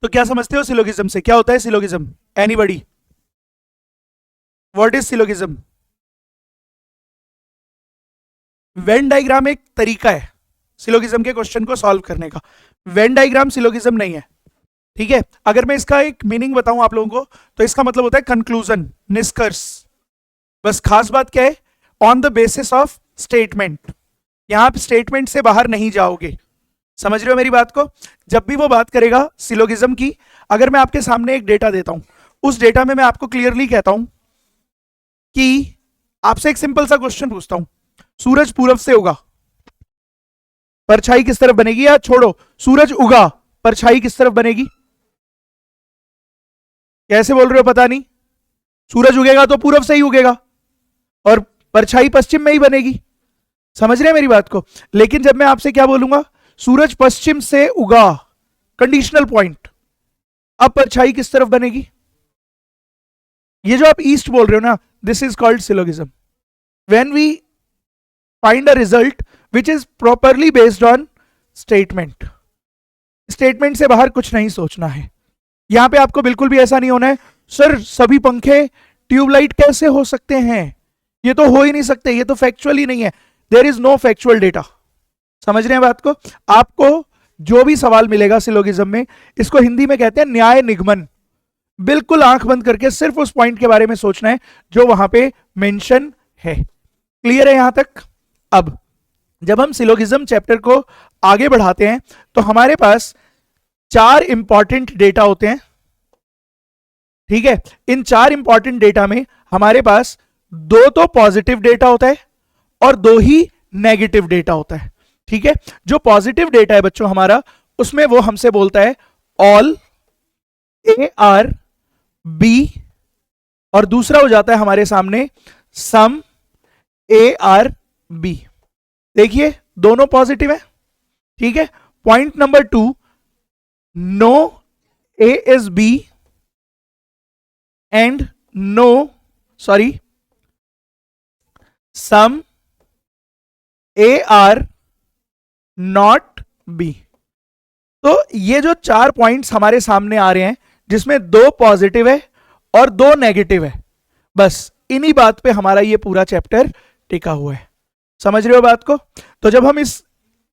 तो क्या समझते हो सिलोगिज्म से? क्या होता है syllogism? Anybody? What is syllogism? Venn diagram एक तरीका है सिलोगिज्म के क्वेश्चन को सॉल्व करने का। वेन डायग्राम सिलोगिज्म नहीं है, ठीक है। अगर मैं इसका एक मीनिंग बताऊं आप लोगों को, तो इसका मतलब होता है कंक्लूजन, निष्कर्ष। बस खास बात क्या है? On the basis of statement. यहां आप स्टेटमेंट से बाहर नहीं जाओगे। समझ रहे हो मेरी बात को? जब भी वो बात करेगा सिलोगिज्म की, अगर मैं आपके सामने एक डेटा देता हूं, उस डेटा में मैं आपको क्लियरली कहता हूं कि आपसे एक सिंपल सा क्वेश्चन पूछता हूं, सूरज पूरब से उगा, परछाई किस तरफ बनेगी? या छोड़ो, सूरज उगा, परछाई किस तरफ बनेगी? कैसे बोल रहे हो पता नहीं? सूरज उगेगा तो पूरब से ही उगेगा, और परछाई पश्चिम में ही बनेगी। समझ रहे हैं मेरी बात को? लेकिन जब मैं आपसे क्या बोलूंगा, सूरज पश्चिम से उगा, कंडीशनल पॉइंट, अब परछाई किस तरफ बनेगी? ये जो आप ईस्ट बोल रहे हो ना, this is called syllogism. When we find a result which is properly based on statement. Statement से बाहर कुछ नहीं सोचना है। यहां पे आपको बिल्कुल भी ऐसा नहीं होना है, सर सभी पंखे ट्यूबलाइट कैसे हो सकते हैं? ये तो हो ही नहीं सकते, ये तो फैक्चुअल ही नहीं है। There is no factual data. समझ रहे हैं बात को? आपको जो भी सवाल मिलेगा सिलोगिज्म में, इसको हिंदी में कहते हैं न्याय निगमन। बिल्कुल आंख बंद करके सिर्फ उस पॉइंट के बारे में सोचना है जो वहां पे मेंशन है। क्लियर है यहां तक? अब जब हम सिलोगिज्म चैप्टर को आगे बढ़ाते हैं, तो हमारे पास 4 इंपॉर्टेंट डेटा होते हैं, ठीक है। इन 4 इंपॉर्टेंट डेटा में हमारे पास 2 तो पॉजिटिव डेटा होता है और 2 ही नेगेटिव डेटा होता है, ठीक है। जो पॉजिटिव डेटा है बच्चों हमारा, उसमें वो हमसे बोलता है ऑल ए आर बी, और दूसरा हो जाता है हमारे सामने सम ए आर बी। देखिए दोनों पॉजिटिव है, ठीक है। Point number 2, no A is B and no, sorry, some A are not B. तो ये जो 4 पॉइंट्स हमारे सामने आ रहे हैं, जिसमें 2 पॉजिटिव है और 2 नेगेटिव है, बस इन्हीं बात पे हमारा ये पूरा चैप्टर टिका हुआ है। समझ रहे हो बात को? तो जब हम इस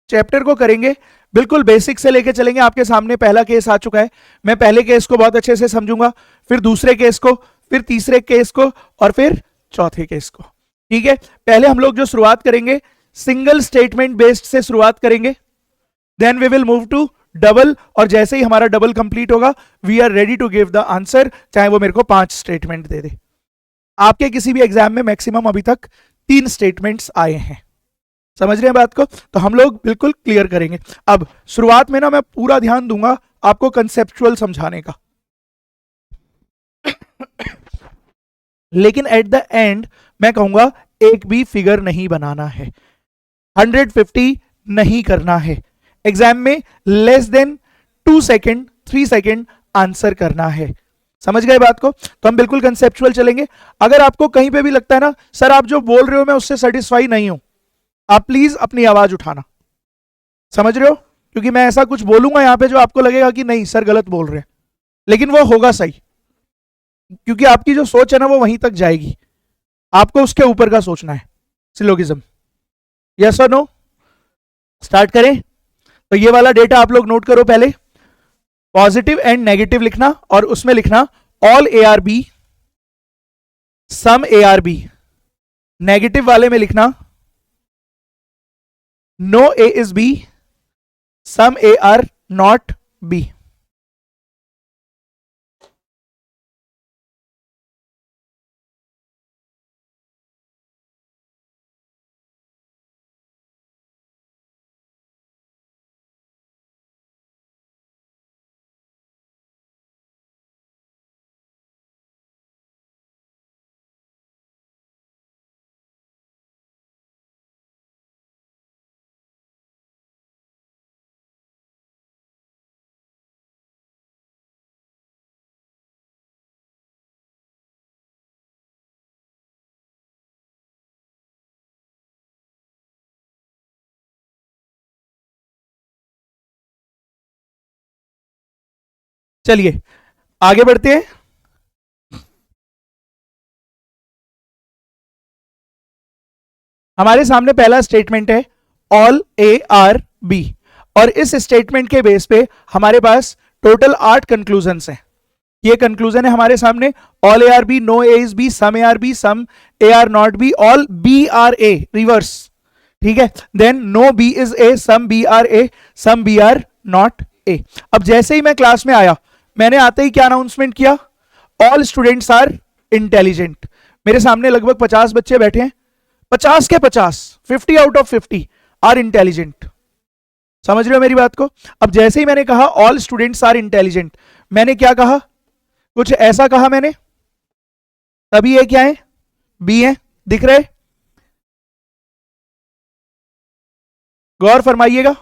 चैप्टर को करेंगे, बिल्कुल बेसिक से लेके चलेंगे। आपके सामने पहला केस आ चुका है, मैं पहले केस को बहुत अच्छे से समझूंगा, फिर दूसरे केस को, फिर तीसरे केस को, और फिर चौथे केस को, ठीक है। पहले हम लोग जो शुरुआत करेंगे, सिंगल स्टेटमेंट बेस्ड से शुरुआत करेंगे, then we will move to double, और जैसे ही हमारा डबल कंप्लीट होगा, we are ready to give the answer, चाहे वो मेरे को 5 स्टेटमेंट दे दे। आपके किसी भी एग्जाम में मैक्सिमम अभी तक 3 स्टेटमेंट्स आए हैं। समझ रहे हैं बात को? तो हम लोग बिल्कुल क्लियर करेंगे। अब शुरुआत में ना मैं पूरा ध्यान दूंगा आपको कंसेप्चुअल समझाने का, लेकिन एट द एंड मैं कहूंगा एक भी फिगर नहीं बनाना है, 150 नहीं करना है। एग्जाम में less than 2 second 3 second answer करना है। समझ गए बात को? तो हम बिल्कुल कंसेप्चुअल चलेंगे। अगर आपको कहीं पे भी लगता है ना, सर आप जो बोल रहे हो मैं उससे सेटिस्फाई नहीं हूं, आप प्लीज अपनी आवाज उठाना। समझ रहे हो? क्योंकि मैं ऐसा कुछ बोलूंगा यहां पे जो आपको लगेगा कि नहीं सर गलत बोल रहे हैं, लेकिन वो होगा सही, क्योंकि आपकी जो सोच है ना वो वहीं तक जाएगी। आपको उसके ऊपर का सोचना है। सिलोगिज्म, यस और नो? स्टार्ट करें? तो ये वाला डेटा आप लोग नोट करो पहले। पॉजिटिव एंड नेगेटिव लिखना, और उसमें लिखना all A are B, some A are B. Negative वाले में लिखना no A is B, some A are not B. चलिए आगे बढ़ते हैं। हमारे सामने पहला स्टेटमेंट है ऑल ए आर बी, और इस स्टेटमेंट के बेस पे हमारे पास टोटल 8 कंक्लूजन हैं। ये कंक्लूजन है हमारे सामने, all A are B, no A is B, some A are B, some A are not B, all B are A, reverse, ठीक है। Then no B is A, some B are A, some B are not A. अब जैसे ही मैं class में आया, मैंने आते ही क्या अनाउंसमेंट किया, ऑल स्टूडेंट्स आर इंटेलिजेंट। मेरे सामने लगभग 50 बच्चे बैठे हैं, 50 के 50, 50 आउट ऑफ 50 आर इंटेलिजेंट। समझ रहे हो मेरी बात को? अब जैसे ही मैंने कहा ऑल स्टूडेंट्स आर इंटेलिजेंट, मैंने क्या कहा, कुछ ऐसा कहा मैंने, तभी ये क्या है, बी है, दिख रहे? गौर फरमाइएगा,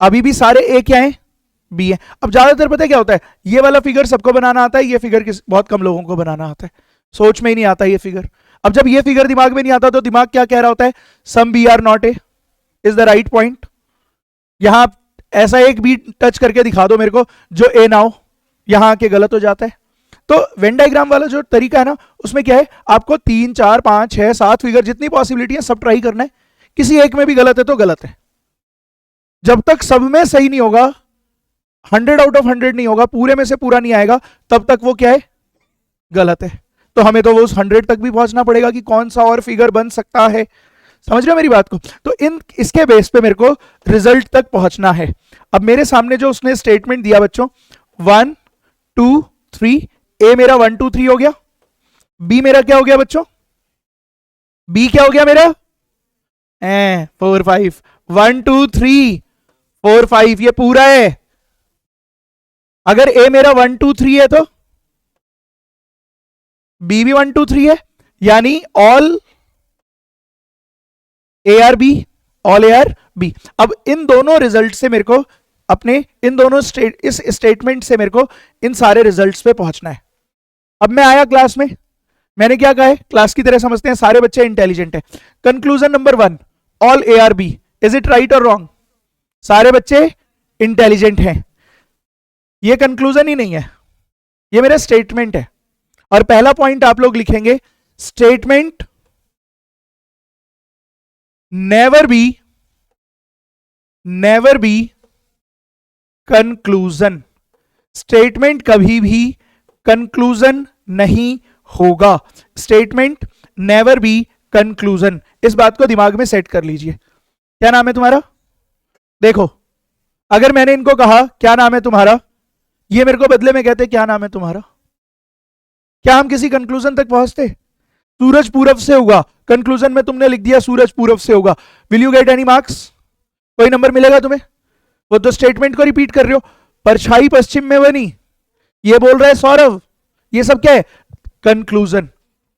अभी भी सारे ए क्या है, बी है। अब ज्यादातर पता है क्या होता है, ये वाला फिगर सबको बनाना आता है, ये फिगर बहुत कम लोगों को बनाना आता है, सोच में ही नहीं आता ये फिगर। अब जब ये फिगर दिमाग में नहीं आता तो दिमाग क्या कह रहा होता है, some B are not A is the right point. यहां ऐसा एक बी टच करके दिखा दो मेरे को जो ए ना हो, यहां आके गलत हो जाता है। तो वेन डायग्राम वाला जो तरीका है ना, उसमें क्या है, आपको 3 4 5 6 7 फिगर जितनी पॉसिबिलिटी है सब ट्राई करना है, किसी एक में भी गलत है तो गलत है। जब तक सब में सही नहीं होगा, 100 आउट ऑफ 100 नहीं होगा, पूरे में से पूरा नहीं आएगा, तब तक वो क्या है, गलत है। तो हमें तो वो उस 100 तक भी पहुंचना पड़ेगा कि कौन सा और फिगर बन सकता है। समझ रहे हो मेरी बात को? तो इसके बेस पे मेरे को रिजल्ट तक पहुंचना है। अब मेरे सामने जो उसने स्टेटमेंट दिया बच्चों, 1 2 3, ए मेरा 1 2 3 हो गया, बी मेरा क्या हो गया बच्चों, बी क्या हो गया मेरा, 4 5, 1 2 3 4 5, ये पूरा है। अगर ए मेरा 1 2 3 है तो बी भी 1 2 3 है, यानी all A are B, all A are B. अब इन दोनों रिजल्ट से मेरे को अपने इन दोनों इस स्टेटमेंट से मेरे को इन सारे रिजल्ट्स पे पहुंचना है। अब मैं आया क्लास में, मैंने क्या कहा है, क्लास की तरह समझते हैं, सारे बच्चे इंटेलिजेंट हैं। Conclusion number 1, all A are B, is it right और रॉन्ग? सारे बच्चे इंटेलिजेंट हैं। ये कंक्लूजन ही नहीं है, ये मेरा स्टेटमेंट है। और पहला पॉइंट आप लोग लिखेंगे, statement never be conclusion. Statement कभी भी कंक्लूजन नहीं होगा। स्टेटमेंट नेवर बी कंक्लूजन, इस बात को दिमाग में सेट कर लीजिए। क्या नाम है तुम्हारा? देखो, अगर मैंने इनको कहा क्या नाम है तुम्हारा, ये मेरे को बदले में कहते क्या नाम है तुम्हारा, क्या हम किसी कंक्लूजन तक पहुंचते? सूरज पूरब से होगा, कंक्लूजन में तुमने लिख दिया सूरज पूरब से होगा, will you get any marks? कोई नंबर मिलेगा तुम्हें? वो तो स्टेटमेंट को रिपीट कर रहे हो। परछाई पश्चिम में बनी, ये बोल रहा है सौरभ, ये सब क्या है, कंक्लूजन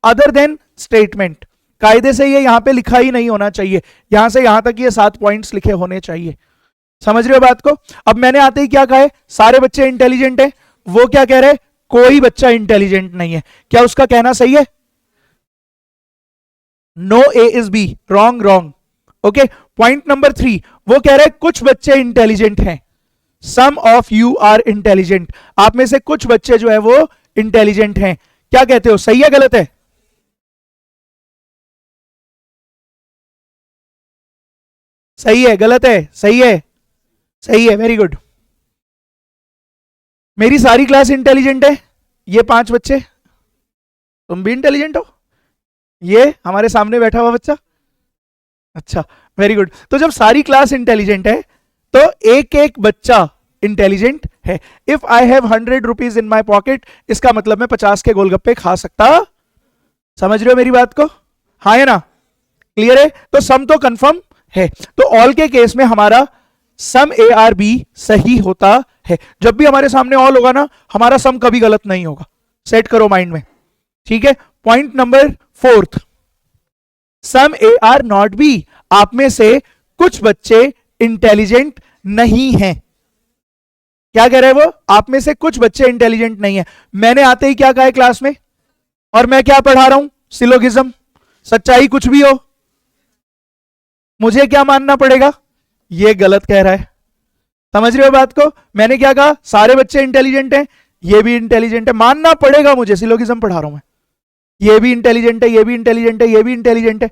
अदर देन स्टेटमेंट। कायदे से ये यहां पे लिखा ही नहीं होना चाहिए, यहां से यहां तक ये 7 पॉइंट्स लिखे होने चाहिए। समझ रहे हो बात को? अब मैंने आते ही क्या कहा है, सारे बच्चे इंटेलिजेंट हैं, वो क्या कह रहे हैं, कोई बच्चा इंटेलिजेंट नहीं है। क्या उसका कहना सही है? No A is B, wrong wrong. Okay, point number 3, वो कह रहे हैं कुछ बच्चे इंटेलिजेंट हैं, some of you are intelligent, आप में से कुछ बच्चे जो है वो इंटेलिजेंट हैं। क्या कहते हो, सही है गलत है? सही है गलत है? सही है, सही है, वेरी गुड। मेरी सारी क्लास इंटेलिजेंट है, ये 5 बच्चे, तुम भी इंटेलिजेंट हो, ये हमारे सामने बैठा हुआ बच्चा, अच्छा वेरी गुड। तो जब सारी क्लास इंटेलिजेंट है तो एक एक बच्चा इंटेलिजेंट है। If I have 100 rupees in my pocket, इसका मतलब मैं 50 के गोलगप्पे खा सकता। समझ रहे हो मेरी बात को? हाँ है ना, क्लियर है? तो सम तो कंफर्म है, तो ऑल के केस में हमारा सम ए आर बी सही होता है। जब भी हमारे सामने ऑल होगा ना, हमारा सम कभी गलत नहीं होगा, सेट करो माइंड में, ठीक है। Point number 4, some A are not B, आप में से कुछ बच्चे इंटेलिजेंट नहीं हैं। क्या कह रहे हैं वो, आप में से कुछ बच्चे इंटेलिजेंट नहीं है। मैंने आते ही क्या कहा है क्लास में, और मैं क्या पढ़ा रहा हूं, सिलोगिज्म। सच्चाई कुछ भी हो, मुझे क्या मानना पड़ेगा, ये गलत कह रहा है, समझ रहे हो बात को? मैंने क्या कहा, सारे बच्चे इंटेलिजेंट हैं, ये भी इंटेलिजेंट है, मानना पड़ेगा मुझे, सिलोगिज्म पढ़ा रहा हूं मैं। ये भी इंटेलिजेंट है, ये भी इंटेलिजेंट है, ये भी इंटेलिजेंट है,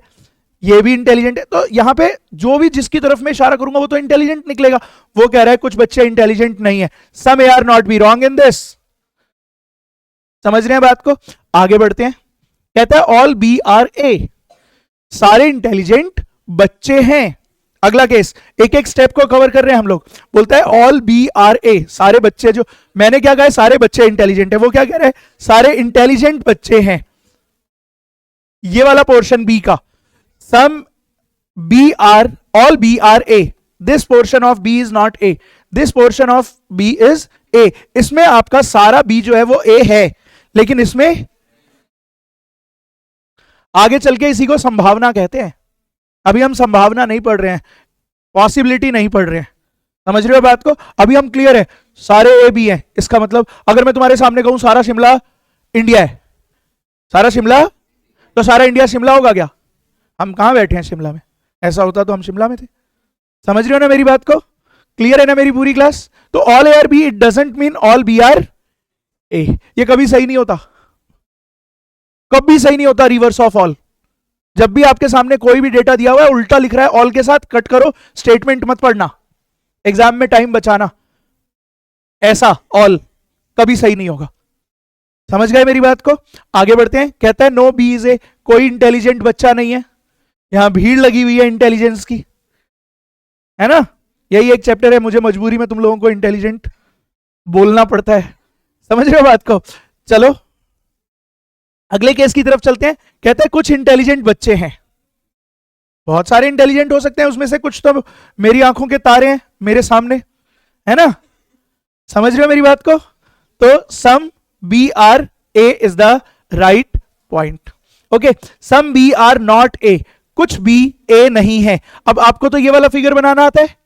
ये भी इंटेलिजेंट है, तो यहां पे जो भी जिसकी तरफ मैं इशारा करूंगा वो तो इंटेलिजेंट निकलेगा। वो कह रहा है कुछ बच्चे इंटेलिजेंट नहीं है, some A are not B wrong in this. समझ रहे हैं बात को? आगे बढ़ते हैं। कहता है ऑल बी आर ए, सारे इंटेलिजेंट बच्चे हैं। अगला केस, एक एक स्टेप को कवर कर रहे हैं हम लोग। बोलता है ऑल बी आर ए, सारे बच्चे, जो मैंने क्या कहा, सारे बच्चे इंटेलिजेंट है, वो क्या कह रहे हैं, सारे इंटेलिजेंट बच्चे हैं। ये वाला पोर्शन बी का, some B are, all B are A, this portion of B is not A, this portion of B is A. इसमें आपका सारा बी जो है वो ए है, लेकिन इसमें आगे चल के इसी को संभावना कहते हैं। अभी हम संभावना नहीं पढ़ रहे हैं, पॉसिबिलिटी नहीं पढ़ रहे हैं। समझ रहे हो बात को? अभी हम क्लियर है, सारे ए बी हैं। इसका मतलब अगर मैं तुम्हारे सामने कहूं सारा शिमला इंडिया है, सारा शिमला, तो सारा इंडिया शिमला होगा क्या? हम कहां बैठे हैं शिमला में? ऐसा होता तो हम शिमला में थे। समझ रहे हो ना मेरी बात को? क्लियर है ना मेरी पूरी क्लास? तो all A are B, it doesn't mean all B are A. ये कभी सही नहीं होता, कभी सही नहीं होता रिवर्स ऑफ ऑल। जब भी आपके सामने कोई भी डेटा दिया हुआ है, उल्टा लिख रहा है ऑल के साथ, कट करो, स्टेटमेंट मत पढ़ना, एग्जाम में टाइम बचाना। ऐसा ऑल कभी सही नहीं होगा। समझ गए मेरी बात को? आगे बढ़ते हैं। कहता है नो बी इज ए, कोई इंटेलिजेंट बच्चा नहीं है। यहां भीड़ लगी हुई है इंटेलिजेंस की, है ना? यही एक चैप्टर है, मुझे मजबूरी में तुम लोगों को इंटेलिजेंट बोलना पड़ता है। समझ रहे हो बात को? चलो अगले केस की तरफ चलते हैं। कहता है कुछ इंटेलिजेंट बच्चे हैं, बहुत सारे इंटेलिजेंट हो सकते हैं, उसमें से कुछ तो मेरी आंखों के तारे हैं मेरे सामने, है ना? समझ रहे हो मेरी बात को? तो some B are A is the right point. Okay, some B are not A, कुछ बी ए नहीं है। अब आपको तो ये वाला फिगर बनाना आता है,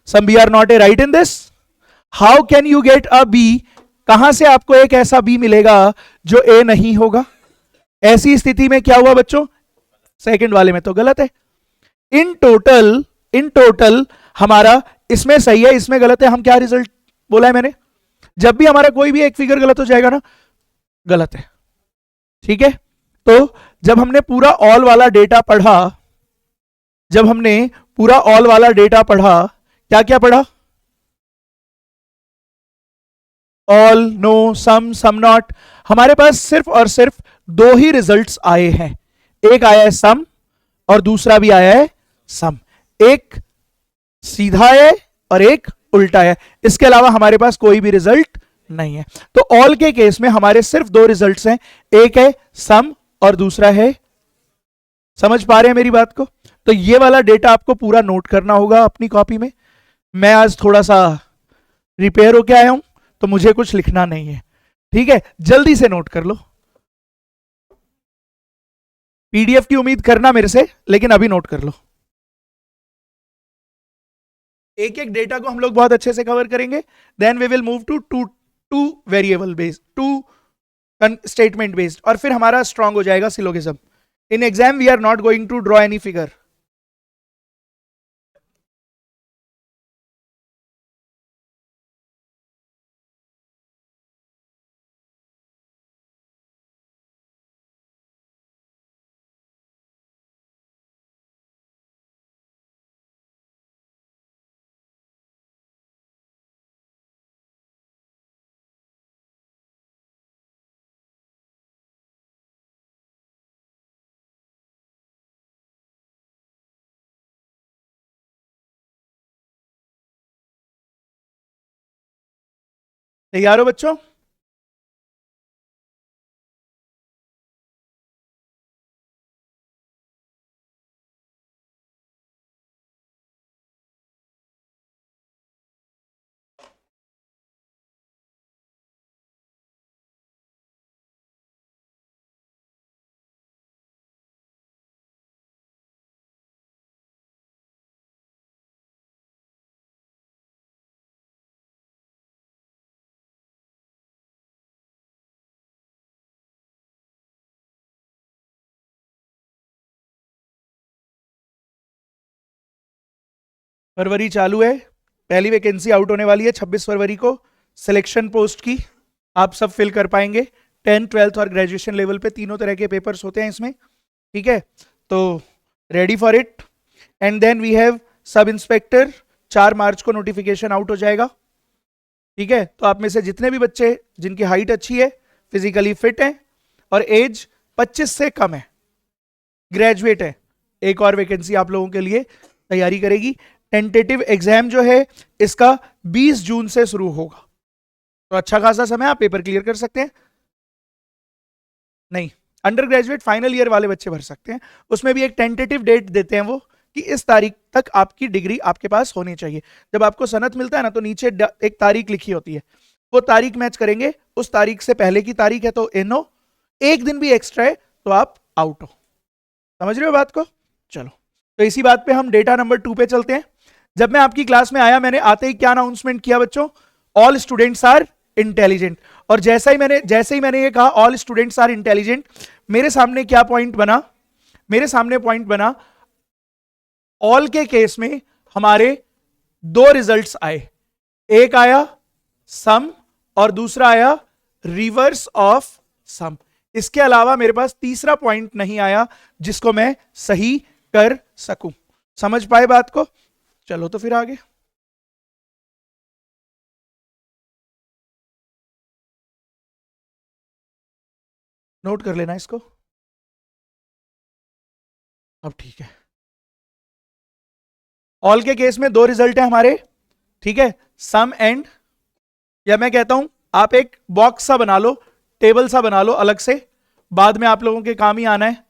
some B are not A, right in this. How can you get a B, कहां से आपको एक ऐसा बी मिलेगा जो ए नहीं होगा? ऐसी स्थिति में क्या हुआ बच्चों? सेकंड वाले में तो गलत है। इन टोटल, इन टोटल हमारा इसमें सही है, इसमें गलत है। हम क्या रिजल्ट बोला है मैंने? जब भी हमारा कोई भी एक फिगर गलत हो जाएगा ना, गलत है। ठीक है? तो जब हमने पूरा ऑल वाला डेटा पढ़ा, जब हमने पूरा ऑल वाला डेटा पढ़ा, क्या क्या पढ़ा? All, no, some not. हमारे पास सिर्फ और सिर्फ दो ही रिजल्ट्स आए हैं, एक आया है सम और दूसरा भी आया है सम। एक सीधा है और एक उल्टा है, इसके अलावा हमारे पास कोई भी रिजल्ट नहीं है। तो ऑल के केस में हमारे सिर्फ दो रिजल्ट्स हैं, एक है सम और दूसरा है, समझ पा रहे हैं मेरी बात को? तो ये वाला डेटा आपको पूरा नोट करना होगा अपनी कॉपी में। मैं आज थोड़ा सा रिपेयर होके आया हूं, तो मुझे कुछ लिखना नहीं है, ठीक है? जल्दी से नोट कर लो। पीडीएफ की उम्मीद करना मेरे से, लेकिन अभी नोट कर लो। एक एक डेटा को हम लोग बहुत अच्छे से कवर करेंगे, then we will move to two variable based, two statement based, और फिर हमारा स्ट्रांग हो जाएगा syllogism. In exam we are not going to draw any figure. तैयार हो बच्चों? फरवरी चालू है, पहली वैकेंसी आउट होने वाली है 26 फरवरी को, सिलेक्शन पोस्ट की आप सब फिल कर पाएंगे। 10th 12th और ग्रेजुएशन लेवल पे तीनों तरह के पेपर्स होते हैं इसमें, ठीक है, तो ready for it. And then we have sub inspector, 4 March को नोटिफिकेशन आउट हो जाएगा, ठीक है। तो आप में से जितने भी बच्चे जिनकी हाइट अच्छी है, फिजिकली फिट है और एज 25 से कम है, ग्रेजुएट है, एक और वैकेंसी आप लोगों के लिए तैयारी करेगी। टेंटेटिव एग्जाम जो है इसका 20 जून से शुरू होगा, तो अच्छा खासा समय, आप पेपर क्लियर कर सकते हैं। नहीं, अंडर ग्रेजुएट फाइनल ईयर वाले बच्चे भर सकते हैं, उसमें भी एक टेंटेटिव डेट देते हैं वो कि इस तारीख तक आपकी डिग्री आपके पास होनी चाहिए। जब आपको सनद मिलता है ना, तो नीचे एक तारीख लिखी होती है, वो तारीख मैच करेंगे, उस तारीख से पहले की तारीख है तो इन हो, एक दिन भी एक्स्ट्रा है तो आप आउट हो। समझ रहे हो बात को? चलो, तो इसी बात पे हम डेटा नंबर 2 पे चलते हैं। जब मैं आपकी क्लास में आया, मैंने आते ही क्या अनाउंसमेंट किया बच्चों? All students are intelligent. और जैसे ही मैंने ये कहा ऑल स्टूडेंट्स आर इंटेलिजेंट, मेरे सामने क्या पॉइंट बना? मेरे सामने पॉइंट बना, ऑल के केस में हमारे 2 रिजल्ट्स आए, एक आया सम और दूसरा आया रिवर्स ऑफ सम। इसके अलावा मेरे पास तीसरा पॉइंट नहीं आया जिसको मैं सही कर सकूं। समझ पाए बात को? चलो तो फिर आगे। नोट कर लेना इसको, अब ठीक है। ऑल के केस में 2 रिजल्ट है हमारे, ठीक है, सम एंड, या मैं कहता हूं आप एक बॉक्स सा बना लो, टेबल सा बना लो अलग से, बाद में आप लोगों के काम ही आना है।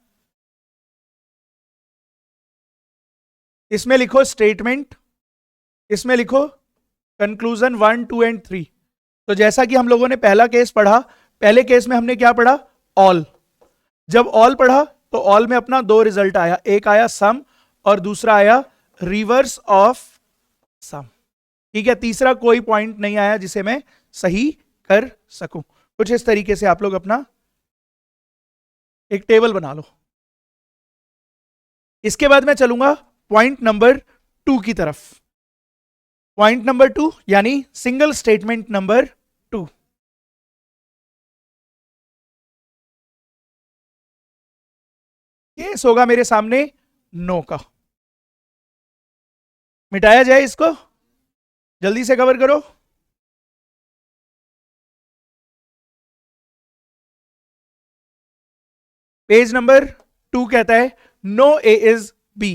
इसमें लिखो स्टेटमेंट, इसमें लिखो कंक्लूजन 1 2 एंड 3। तो जैसा कि हम लोगों ने पहला केस पढ़ा, पहले केस में हमने क्या पढ़ा? ऑल। जब ऑल पढ़ा तो ऑल में अपना 2 रिजल्ट आया, एक आया सम और दूसरा आया रिवर्स ऑफ सम, ठीक है। तीसरा कोई पॉइंट नहीं आया जिसे मैं सही कर सकूं। कुछ इस तरीके से आप लोग अपना एक टेबल बना लो। इसके बाद मैं चलूंगा पॉइंट नंबर 2 की तरफ। पॉइंट नंबर 2 यानी सिंगल स्टेटमेंट नंबर 2। केस होगा मेरे सामने नो का। मिटाया जाए इसको, जल्दी से कवर करो। पेज नंबर 2 कहता है नो ए इज बी।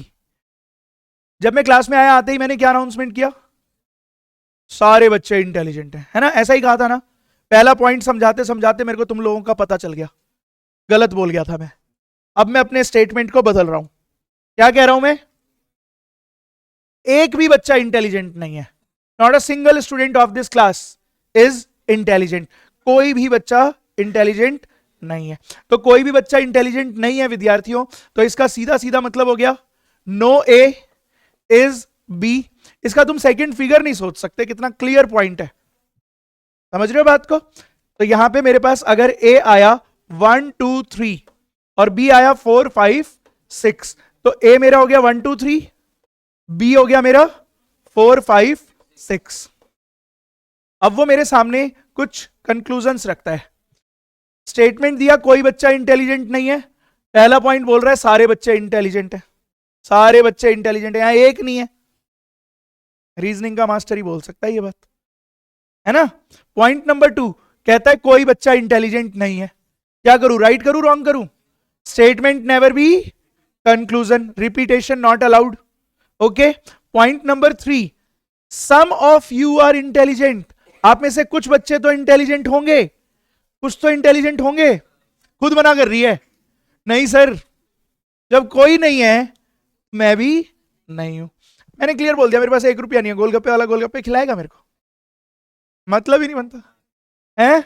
जब मैं क्लास में आया, आते ही मैंने क्या अनाउंसमेंट किया? सारे बच्चे इंटेलिजेंट हैं, है ना? ऐसा ही कहा था ना? पहला पॉइंट समझाते समझाते मेरे को तुम लोगों का पता चल गया, गलत बोल गया था मैं। अब मैं अपने स्टेटमेंट को बदल रहा हूं। क्या कह रहा हूं मैं? एक भी बच्चा इंटेलिजेंट नहीं है। Not a single student of this class is intelligent. कोई भी बच्चा इंटेलिजेंट नहीं है। तो कोई भी बच्चा इंटेलिजेंट नहीं है विद्यार्थियों, तो इसका सीधा सीधा मतलब हो गया नो ए इज बी। इसका तुम सेकंड फिगर नहीं सोच सकते, कितना क्लियर पॉइंट है। समझ रहे हो बात को? तो यहां पे मेरे पास अगर ए आया 1 2 3 और बी आया 4 5 6, तो ए मेरा हो गया 1 2 3, बी हो गया मेरा 4 5 6। अब वो मेरे सामने कुछ कंक्लूजन्स रखता है। स्टेटमेंट दिया कोई बच्चा इंटेलिजेंट नहीं है, पहला पॉइंट बोल रहा है सारे बच्चे इंटेलिजेंट हैं, सारे बच्चे इंटेलिजेंट हैं, यहां एक नहीं है। रीजनिंग का मास्टर ही बोल सकता है ये बात, है ना? पॉइंट नंबर 2 कहता है कोई बच्चा इंटेलिजेंट नहीं है। क्या करूं? राइट करूं, रॉन्ग करूं? Statement never be conclusion, repetition not allowed. Okay. Point number 3, some of you are intelligent. आप में से कुछ बच्चे तो इंटेलिजेंट होंगे, कुछ तो इंटेलिजेंट होंगे। खुद मना कर रही है, नहीं सर, जब कोई नहीं है मैं भी नहीं हूं। मैंने क्लियर बोल दिया, मेरे पास 1 रुपया नहीं है, गोलगप्पे वाला गोलगप्पे खिलाएगा मेरे को? मतलब ही नहीं बनता है।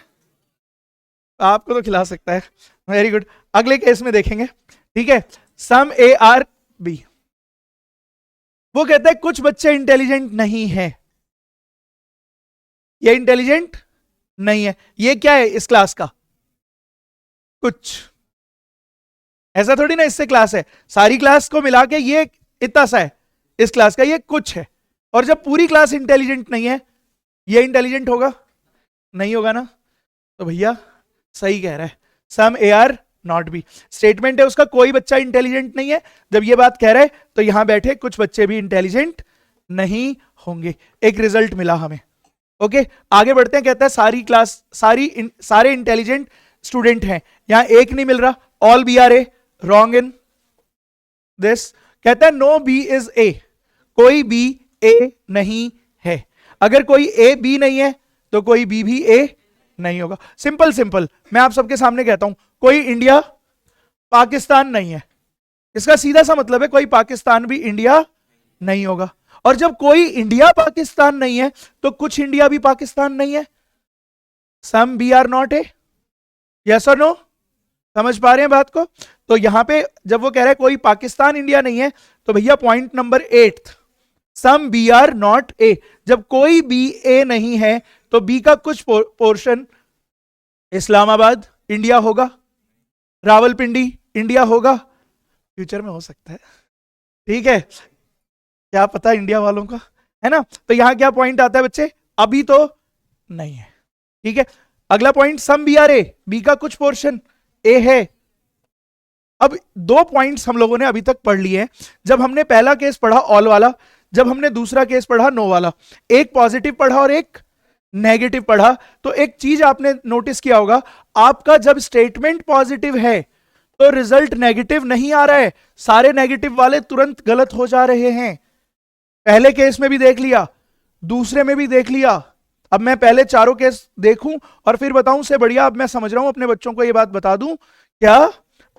आपको तो खिला सकता है, वेरी गुड। अगले केस में देखेंगे, ठीक है। सम ए आर बी, वो कहता है कुछ बच्चे इंटेलिजेंट नहीं है, ये इंटेलिजेंट नहीं है। ये क्या है इस क्लास का? कुछ। ऐसा थोड़ी ना इससे क्लास है, सारी क्लास को मिला के ये इतना सा है, इस क्लास का ये कुछ है। और जब पूरी क्लास इंटेलिजेंट नहीं है, ये इंटेलिजेंट होगा? नहीं होगा ना। तो भैया सही कह रहा है, some A are not B. Statement है उसका कोई बच्चा इंटेलिजेंट नहीं है, जब ये बात कह रहा है तो यहां बैठे कुछ बच्चे भी इंटेलिजेंट नहीं होंगे। एक रिजल्ट मिला हमें। ओके, आगे बढ़ते हैं। कहता है सारी क्लास सारे इंटेलिजेंट स्टूडेंट हैं, यहां एक नहीं मिल रहा, all B are A, wrong in this. कहता है नो बी इज ए, कोई बी ए नहीं है। अगर कोई ए बी नहीं है तो कोई बी भी ए नहीं होगा। सिंपल सिंपल, मैं आप सबके सामने कहता हूं कोई इंडिया पाकिस्तान नहीं है, इसका सीधा सा मतलब है कोई पाकिस्तान भी इंडिया नहीं होगा। और जब कोई इंडिया पाकिस्तान नहीं है तो कुछ इंडिया भी पाकिस्तान नहीं है। Some B are not A, yes और नो? समझ पा रहे हैं बात को? तो यहां पे जब वो कह रहा है कोई पाकिस्तान इंडिया नहीं है, तो भैया point number 8, some B are not A. जब कोई बी ए नहीं है तो बी का कुछ पोर्शन इस्लामाबाद इंडिया होगा, रावलपिंडी इंडिया होगा, फ्यूचर में हो सकता है, ठीक है, क्या पता इंडिया वालों का, है ना। तो यहां क्या पॉइंट आता है बच्चे? अभी तो नहीं है, ठीक है। अगला point, some B are A, B का कुछ पोर्शन ए है। अब दो पॉइंट्स हम लोगों ने अभी तक पढ़ लिए हैं। जब हमने पहला केस पढ़ा ऑल वाला, जब हमने दूसरा केस पढ़ा नो वाला, एक पॉजिटिव पढ़ा और एक नेगेटिव पढ़ा, तो एक चीज आपने नोटिस किया होगा, आपका जब स्टेटमेंट पॉजिटिव है तो रिजल्ट नेगेटिव नहीं आ रहा है, सारे नेगेटिव वाले तुरंत गलत हो जा रहे हैं। पहले केस में भी देख लिया, दूसरे में भी देख लिया। अब मैं पहले चारों केस देखूं और फिर बताऊं, उससे बढ़िया अब मैं समझ रहा हूं अपने बच्चों को यह बात बता दूं, क्या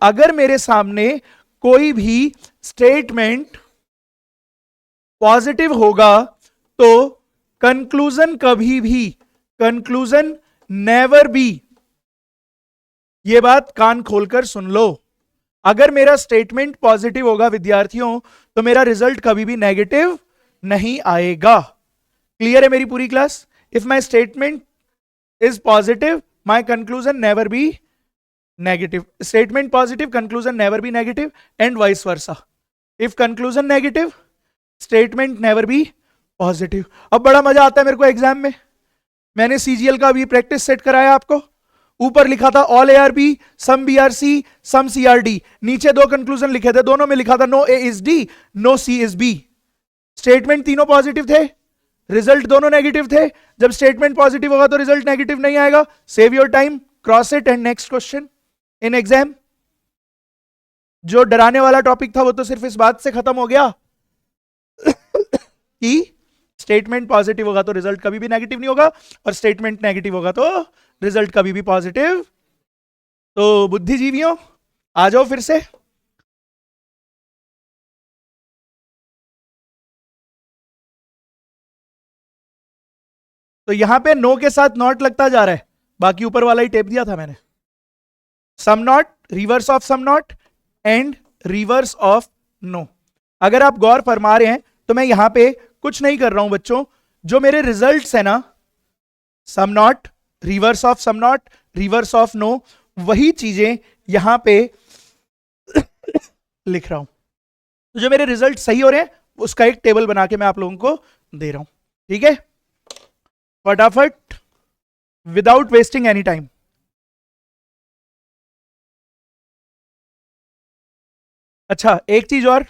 अगर मेरे सामने कोई भी स्टेटमेंट पॉजिटिव होगा तो कंक्लूजन कभी भी, कंक्लूजन नेवर बी, ये बात कान खोलकर सुन लो, अगर मेरा स्टेटमेंट पॉजिटिव होगा विद्यार्थियों तो मेरा रिजल्ट कभी भी नेगेटिव नहीं आएगा। क्लियर है मेरी पूरी class? If my statement is positive my conclusion never be negative, statement positive conclusion never be negative, and vice versa. If conclusion negative statement never B positive. अब बड़ा मजा आता है मेरे को एग्जाम में, मैंने सीजीएल का भी प्रैक्टिस सेट कराया आपको। ऊपर लिखा था all A are B, some B are C, some C are D, नीचे दो कंक्लूजन लिखे थे, दोनों में लिखा था no A is D, no C is B. Statement तीनों पॉजिटिव थे, रिजल्ट दोनों नेगेटिव थे। जब स्टेटमेंट पॉजिटिव होगा तो रिजल्ट नेगेटिव नहीं आएगा। Save your time, cross it, and next question in exam. जो डराने वाला टॉपिक था वो तो सिर्फ इस बात से खत्म हो गया कि स्टेटमेंट पॉजिटिव होगा तो रिजल्ट कभी भी नेगेटिव नहीं होगा, और स्टेटमेंट नेगेटिव होगा तो रिजल्ट कभी भी पॉजिटिव। तो बुद्धिजीवियों आ जाओ फिर से। तो यहां पे नो के साथ नॉट लगता जा रहा है, बाकी ऊपर वाला ही टेप दिया था मैंने। Some not, reverse of some not, and reverse of no. अगर आप गौर फरमा रहे हैं तो मैं यहां पे कुछ नहीं कर रहा हूं बच्चों, जो मेरे रिजल्ट्स है ना, some not, reverse of some not, reverse of no, वही चीजें यहां पे लिख रहा हूं। तो जो मेरे रिजल्ट सही हो रहे हैं उसका एक टेबल बना के मैं आप लोगों को दे रहा हूं, ठीक है, फटाफट, विदाउट वेस्टिंग एनी टाइम। अच्छा एक चीज और,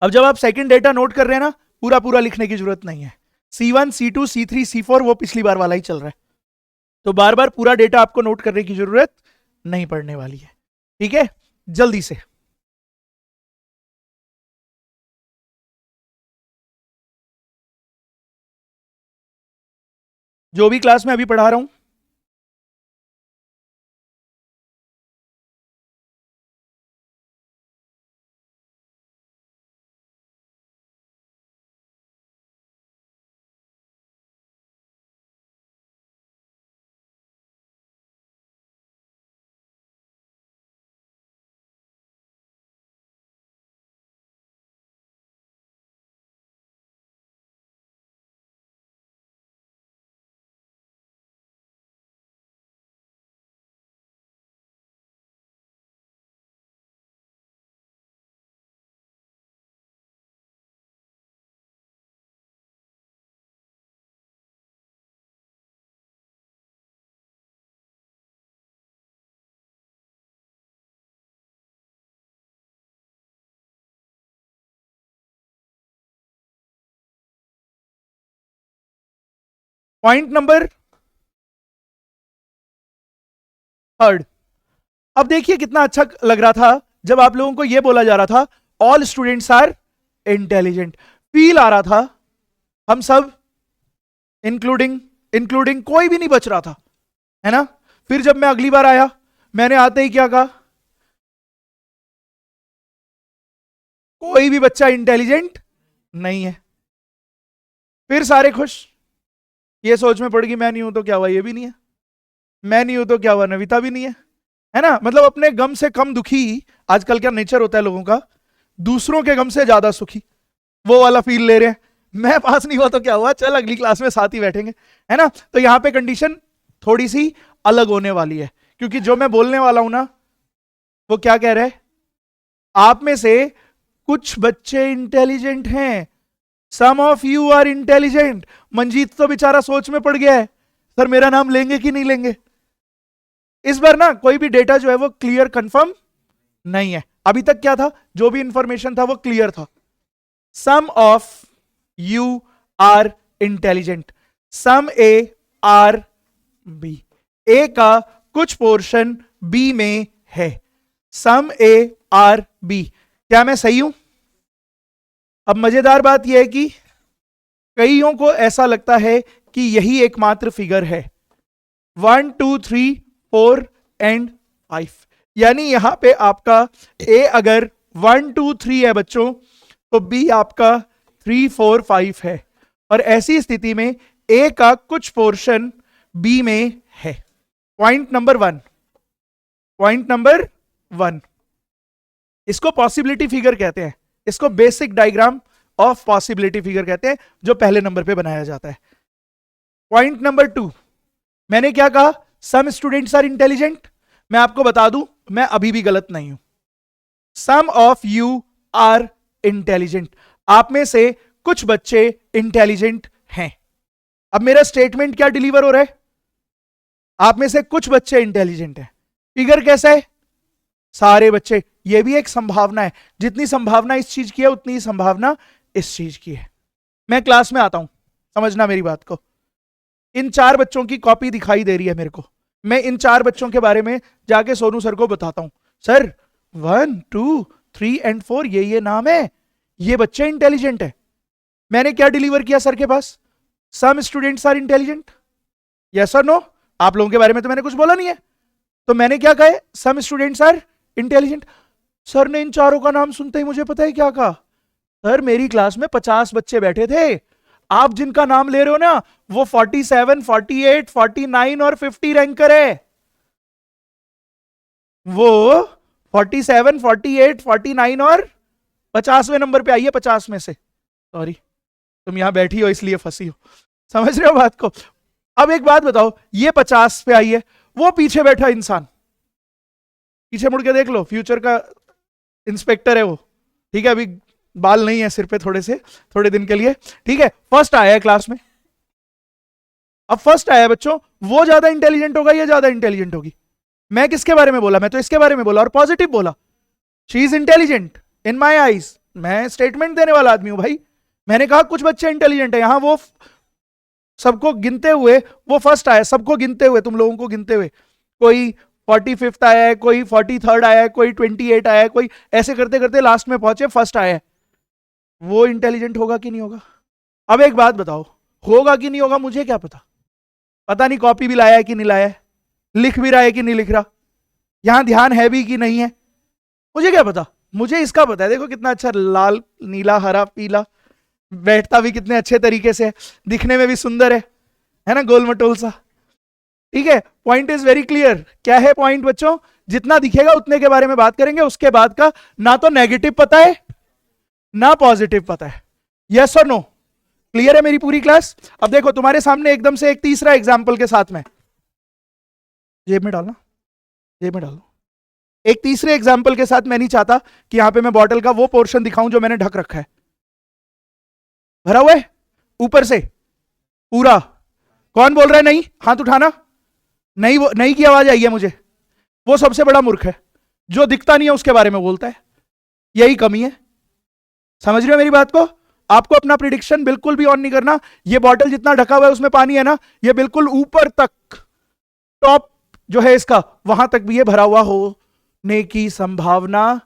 अब जब आप सेकंड डेटा नोट कर रहे हैं ना, पूरा पूरा लिखने की जरूरत नहीं है। C1, C2, C3, C4 वो पिछली बार वाला ही चल रहा है, तो बार बार पूरा डेटा आपको नोट करने की जरूरत नहीं पड़ने वाली है, ठीक है। जल्दी से जो भी क्लास में अभी पढ़ा रहा हूं पॉइंट नंबर थर्ड। अब देखिए कितना अच्छा लग रहा था जब आप लोगों को यह बोला जा रहा था all students are intelligent. Feel आ रहा था हम सब इंक्लूडिंग इंक्लूडिंग कोई भी नहीं बच रहा था, है ना। फिर जब मैं अगली बार आया, मैंने आते ही क्या कहा, कोई भी बच्चा इंटेलिजेंट नहीं है। फिर सारे खुश, ये सोच में पड़ गई मैं नहीं हूं तो क्या हुआ, ये भी नहीं है, मैं नहीं हूं तो क्या हुआ, नविता भी नहीं है ना। मतलब अपने गम से कम दुखी, आजकल क्या नेचर होता है लोगों का, दूसरों के गम से ज्यादा सुखी, वो वाला फील ले रहे हैं। मैं पास नहीं हुआ तो क्या हुआ, चल अगली क्लास में साथ ही बैठेंगे, है ना। तो यहां पे कंडीशन थोड़ी सी अलग होने वाली है, क्योंकि जो मैं बोलने वाला हूं ना, वो क्या कह रहे हैं, आप में से कुछ बच्चे इंटेलिजेंट हैं, some of you are intelligent. Manjeet तो बेचारा सोच में पड़ गया है, सर मेरा नाम लेंगे कि नहीं लेंगे। इस बार ना कोई भी डेटा जो है वो क्लियर कंफर्म नहीं है। अभी तक क्या था, जो भी इंफॉर्मेशन था वो क्लियर था। Some of you are intelligent, some A are B, A का कुछ पोर्शन बी में है, सम ए आर बी। क्या मैं सही हूं? अब मजेदार बात यह है कि कईयों को ऐसा लगता है कि यही एकमात्र फिगर है, 1 2 3 4 एंड 5। यानी यहां पे आपका ए अगर 1 2 3 है बच्चों, तो बी आपका 3 4 5 है। और ऐसी स्थिति में ए का कुछ पोर्शन बी में है। पॉइंट नंबर 1, पॉइंट नंबर 1, इसको पॉसिबिलिटी फिगर कहते हैं, इसको basic diagram of possibility figure कहते हैं, जो पहले नंबर पे बनाया जाता है। पॉइंट नंबर 2, मैंने क्या कहा, सम स्टूडेंट्स आर इंटेलिजेंट। मैं आपको बता दूं, मैं अभी भी गलत नहीं हूं। सम ऑफ यू आर इंटेलिजेंट, आप में से कुछ बच्चे इंटेलिजेंट हैं। अब मेरा स्टेटमेंट क्या डिलीवर हो रहा है, आप में से कुछ बच्चे इंटेलिजेंट हैं। फिगर कैसा है, सारे बच्चे। यह भी एक संभावना है, जितनी संभावना इस चीज की है उतनी ही संभावना इस चीज की है। मैं क्लास में आता हूं, समझना मेरी बात को, इन 4 बच्चों की कॉपी दिखाई दे रही है मेरे को, मैं इन 4 बच्चों के बारे में जाके सोनू सर को बताता हूं, सर 1 2 3 एंड 4 ये नाम है, ये बच्चे इंटेलिजेंट है। मैंने क्या डिलीवर किया सर के पास, some students are intelligent, yes और नो। आप लोगों के बारे में तो मैंने कुछ बोला नहीं है, तो मैंने क्या कहा, some students are intelligent. Sir ने इन 4 का नाम सुनते ही मुझे पता है क्या कहा, सर मेरी क्लास में 50 बच्चे बैठे थे, आप जिनका नाम ले रहे हो ना वो 47 48 49 और 50 रैंकर है, वो 47 48 49 और 50वें नंबर पे आई है, 50 में से। सॉरी, तुम यहां बैठी हो इसलिए फंसी हो, समझ रहे हो बात को। अब एक बात बताओ, ये 50 पे आई है, वो पीछे बैठा इंसान, पीछे मुड़ के देख लो, फ्यूचर का इंस्पेक्टर है वो, ठीक है, अभी बाल नहीं है सिर पे, थोड़े दिन के लिए, ठीक है, फर्स्ट आया है क्लास में। अब फर्स्ट आया बच्चों, वो ज्यादा इंटेलिजेंट होगा या ज्यादा इंटेलिजेंट होगी? मैं किसके बारे में बोला, मैं तो इसके बारे में बोला और पॉजिटिव बोला, she is intelligent in my eyes. मैं स्टेटमेंट देने वाला आदमी हूं भाई, मैंने कहा कुछ बच्चे इंटेलिजेंट है, यहां वो सबको गिनते हुए वो फर्स्ट आया, सबको गिनते हुए, तुम लोगों को गिनते हुए, कोई 45th आया है, कोई 43rd आया है, कोई 28 आया है, कोई ऐसे करते करते लास्ट में पहुंचे फर्स्ट आया है। वो इंटेलिजेंट होगा कि नहीं होगा? अब एक बात बताओ, होगा कि नहीं होगा मुझे क्या पता, पता नहीं कॉपी भी लाया है कि नहीं लाया है, लिख भी रहा है कि नहीं लिख रहा, यहां ध्यान है भी कि नहीं है, मुझे क्या पता। मुझे इसका पता है, देखो कितना अच्छा लाल नीला हरा पीला, बैठता भी कितने अच्छे तरीके से है, दिखने में भी सुंदर है ना, गोल मटोल सा, ठीक है। Point is very clear. क्या है पॉइंट बच्चों, जितना दिखेगा उतने के बारे में बात करेंगे, उसके बाद का ना तो नेगेटिव पता है ना पॉजिटिव पता है, यस और नो। क्लियर है मेरी पूरी क्लास? अब देखो तुम्हारे सामने एकदम से एक तीसरा एग्जाम्पल के साथ में, जेब में डालना, जेब में डालो, एक तीसरे एग्जाम्पल के साथ। मैं नहीं चाहता कि यहां पे मैं बॉटल का वो पोर्शन दिखाऊं जो मैंने ढक रखा है, भरा हुआ है ऊपर से पूरा। कौन बोल रहा है नहीं? हाथ उठाना। नहीं, वो नहीं की आवाज आई है मुझे। वो सबसे बड़ा मूर्ख है जो दिखता नहीं है उसके बारे में बोलता है, यही कमी है, समझ रहे हो मेरी बात को? आपको अपना प्रिडिक्शन बिल्कुल भी ऑन नहीं करना। ये बॉटल जितना ढका हुआ है उसमें पानी है ना, ये बिल्कुल ऊपर तक, टॉप जो है इसका, वहां तक भी ये भरा हुआ होने की संभावना।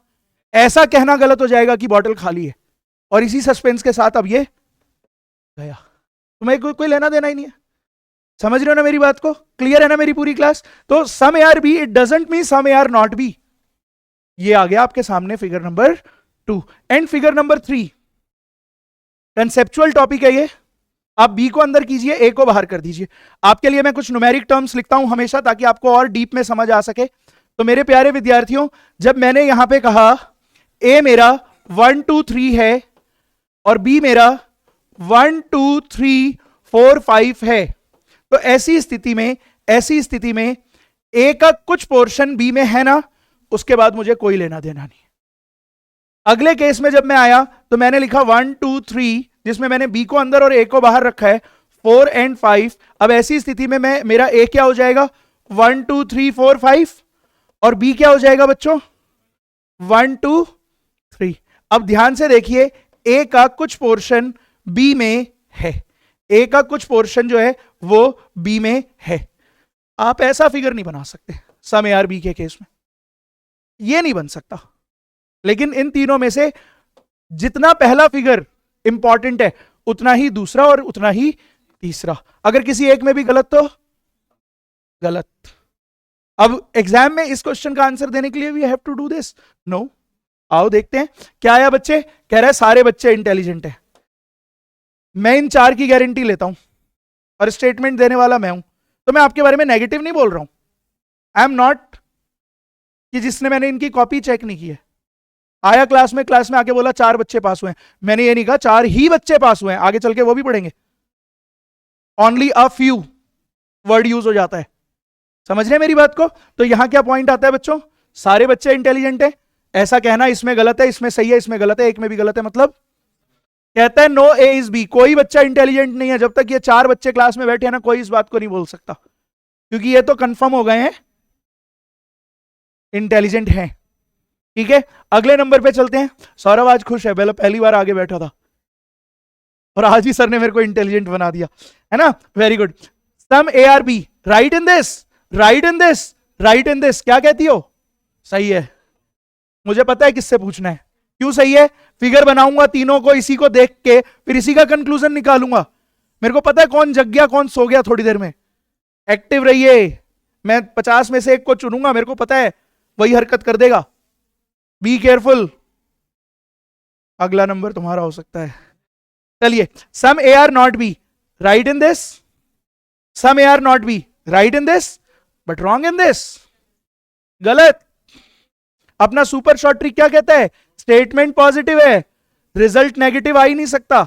ऐसा कहना गलत हो जाएगा कि बॉटल खाली है। और इसी सस्पेंस के साथ अब ये गया, तुम्हें कोई लेना देना ही नहीं है। समझ रहे हो ना मेरी बात को? क्लियर है ना मेरी पूरी क्लास? तो some A are B it doesn't mean some A are not B. ये आ गया आपके सामने figure number 2। And figure number 3 conceptual topic है ये। आप बी को अंदर कीजिए, ए को बाहर कर दीजिए। आपके लिए मैं कुछ न्यूमेरिक टर्म्स लिखता हूं हमेशा, ताकि आपको और डीप में समझ आ सके। तो मेरे प्यारे विद्यार्थियों, जब मैंने यहां पे कहा ए मेरा 1 2 3 है और बी मेरा 1 2 3 4 5 है, तो ऐसी स्थिति में ए का कुछ पोर्शन बी में है ना, उसके बाद मुझे कोई लेना देना नहीं। अगले केस में जब मैं आया तो मैंने लिखा 1 2 3, जिसमें मैंने बी को अंदर और ए को बाहर रखा है, 4 एंड 5। अब ऐसी स्थिति में मेरा ए क्या हो जाएगा? 1 2 3 4 5, और बी क्या हो जाएगा बच्चों? 1 2 3। अब ध्यान से देखिए, ए का कुछ पोर्शन बी में है, ए का कुछ पोर्शन जो है वो बी में है। आप ऐसा फिगर नहीं बना सकते सम ए आर बी के केस में, ये नहीं बन सकता। लेकिन इन तीनों में से जितना पहला फिगर इंपॉर्टेंट है, उतना ही दूसरा और उतना ही तीसरा। अगर किसी एक में भी गलत तो गलत। अब एग्जाम में इस क्वेश्चन का आंसर देने के लिए we have to do this? No. आओ देखते हैं क्या आया बच्चे। कह रहा है सारे बच्चे इंटेलिजेंट हैं। मैं इन 4 की गारंटी लेता हूं और स्टेटमेंट देने वाला मैं हूं, तो मैं आपके बारे में नेगेटिव नहीं बोल रहा हूं। आई एम नॉट कि जिसने मैंने इनकी कॉपी चेक नहीं की है, आया क्लास में आके बोला 4 बच्चे पास हुए हैं। मैंने ये नहीं कहा 4 ही बच्चे पास हुए हैं, आगे चल के वो भी पढ़ेंगे। Only a few word use हो जाता है। समझ रहे मेरी बात को? तो यहां क्या पॉइंट आता है बच्चों? सारे बच्चे इंटेलिजेंट है, ऐसा कहना इसमें गलत है, इसमें सही है, इसमें गलत है, एक में भी गलत है। मतलब कहता है नो ए इज बी, कोई बच्चा इंटेलिजेंट नहीं है। जब तक ये 4 बच्चे क्लास में बैठे हैं ना, कोई इस बात को नहीं बोल सकता, क्योंकि ये तो कंफर्म हो गए हैं इंटेलिजेंट हैं। ठीक है, अगले नंबर पे चलते हैं। सौरभ आज खुश है, पहली बार आगे बैठा था और आज ही सर ने मेरे को इंटेलिजेंट बना दिया, है ना? Very good. Some A are B, right in this, right in this, right in this. क्या कहती हो? सही है। मुझे पता है किससे पूछना है। क्यों सही है? फिगर बनाऊंगा तीनों को, इसी को देख के फिर इसी का कंक्लूजन निकालूंगा। मेरे को पता है कौन जग गया कौन सो गया थोड़ी देर में। एक्टिव रहिए, मैं 50 में से एक को चुनूंगा, मेरे को पता है वही हरकत कर देगा। Be careful. अगला नंबर तुम्हारा हो सकता है। चलिए, some A are not B, right in this. Some A are not B, right in this, but wrong in this. गलत। अपना सुपर शॉर्ट ट्रिक क्या कहता है? स्टेटमेंट पॉजिटिव है, रिजल्ट नेगेटिव आ ही नहीं सकता।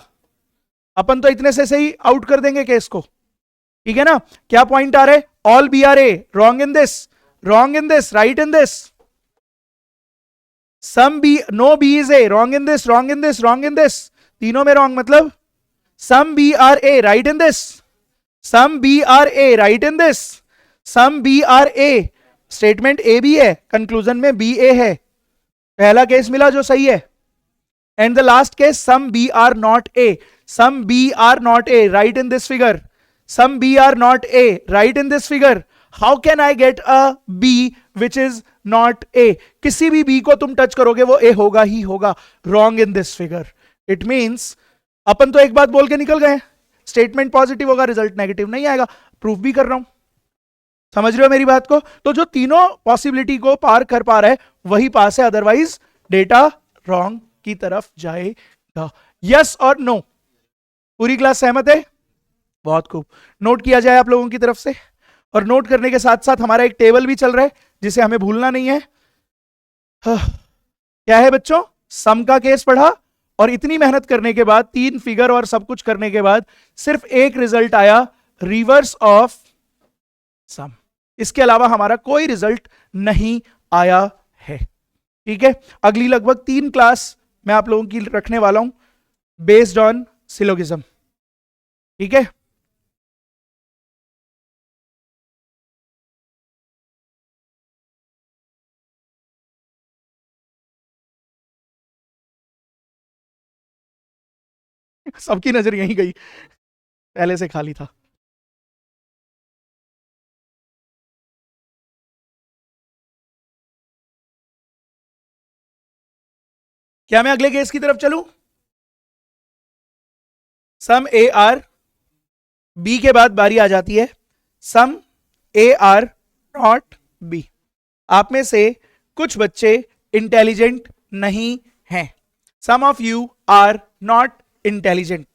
अपन तो इतने से ही आउट कर देंगे केस को। ठीक है ना? क्या पॉइंट आ रहे? All B are A, wrong in this, wrong in this, right in this. Some B, no B is A, wrong in this, wrong in this, wrong in this. तीनों में रॉन्ग। मतलब some B are A, right in this, some B are A, right in this, some B are A. Statement A B है, conclusion में B A है। पहला case मिला जो सही है। And the last case some B are not A, some B are not A, right in this figure, some B are not A, right in this figure. How can I get a B which is not A? किसी भी B को तुम touch करोगे वो ए होगा ही होगा। Wrong in this figure. It means अपन तो एक बात बोल के निकल गए, स्टेटमेंट पॉजिटिव होगा, रिजल्ट नेगेटिव नहीं आएगा। प्रूफ भी कर रहा हूं। समझ रहे हो मेरी बात को? तो जो तीनों पॉसिबिलिटी को पार कर पा रहा है वही पास है, अदरवाइज डेटा रॉन्ग की तरफ जाएगा। यस और नो? पूरी क्लास सहमत है? बहुत खूब। नोट किया जाए आप लोगों की तरफ से। और नोट करने के साथ साथ हमारा एक टेबल भी चल रहा है जिसे हमें भूलना नहीं है। क्या है बच्चों? सम का केस पढ़ा और इतनी मेहनत करने के बाद, 3 फिगर और सब कुछ करने के बाद सिर्फ एक रिजल्ट आया, रिवर्स ऑफ सम। इसके अलावा हमारा कोई रिजल्ट नहीं आया है। ठीक है, अगली लगभग 3 क्लास मैं आप लोगों की रखने वाला हूं बेस्ड ऑन सिलोगिज्म। ठीक है। सबकी नजर यहीं गई, पहले से खाली था। क्या मैं अगले केस की तरफ चलूं? सम ए आर बी के बाद बारी आ जाती है some A are not B. आप में से कुछ बच्चे इंटेलिजेंट नहीं हैं। Some of you are not intelligent.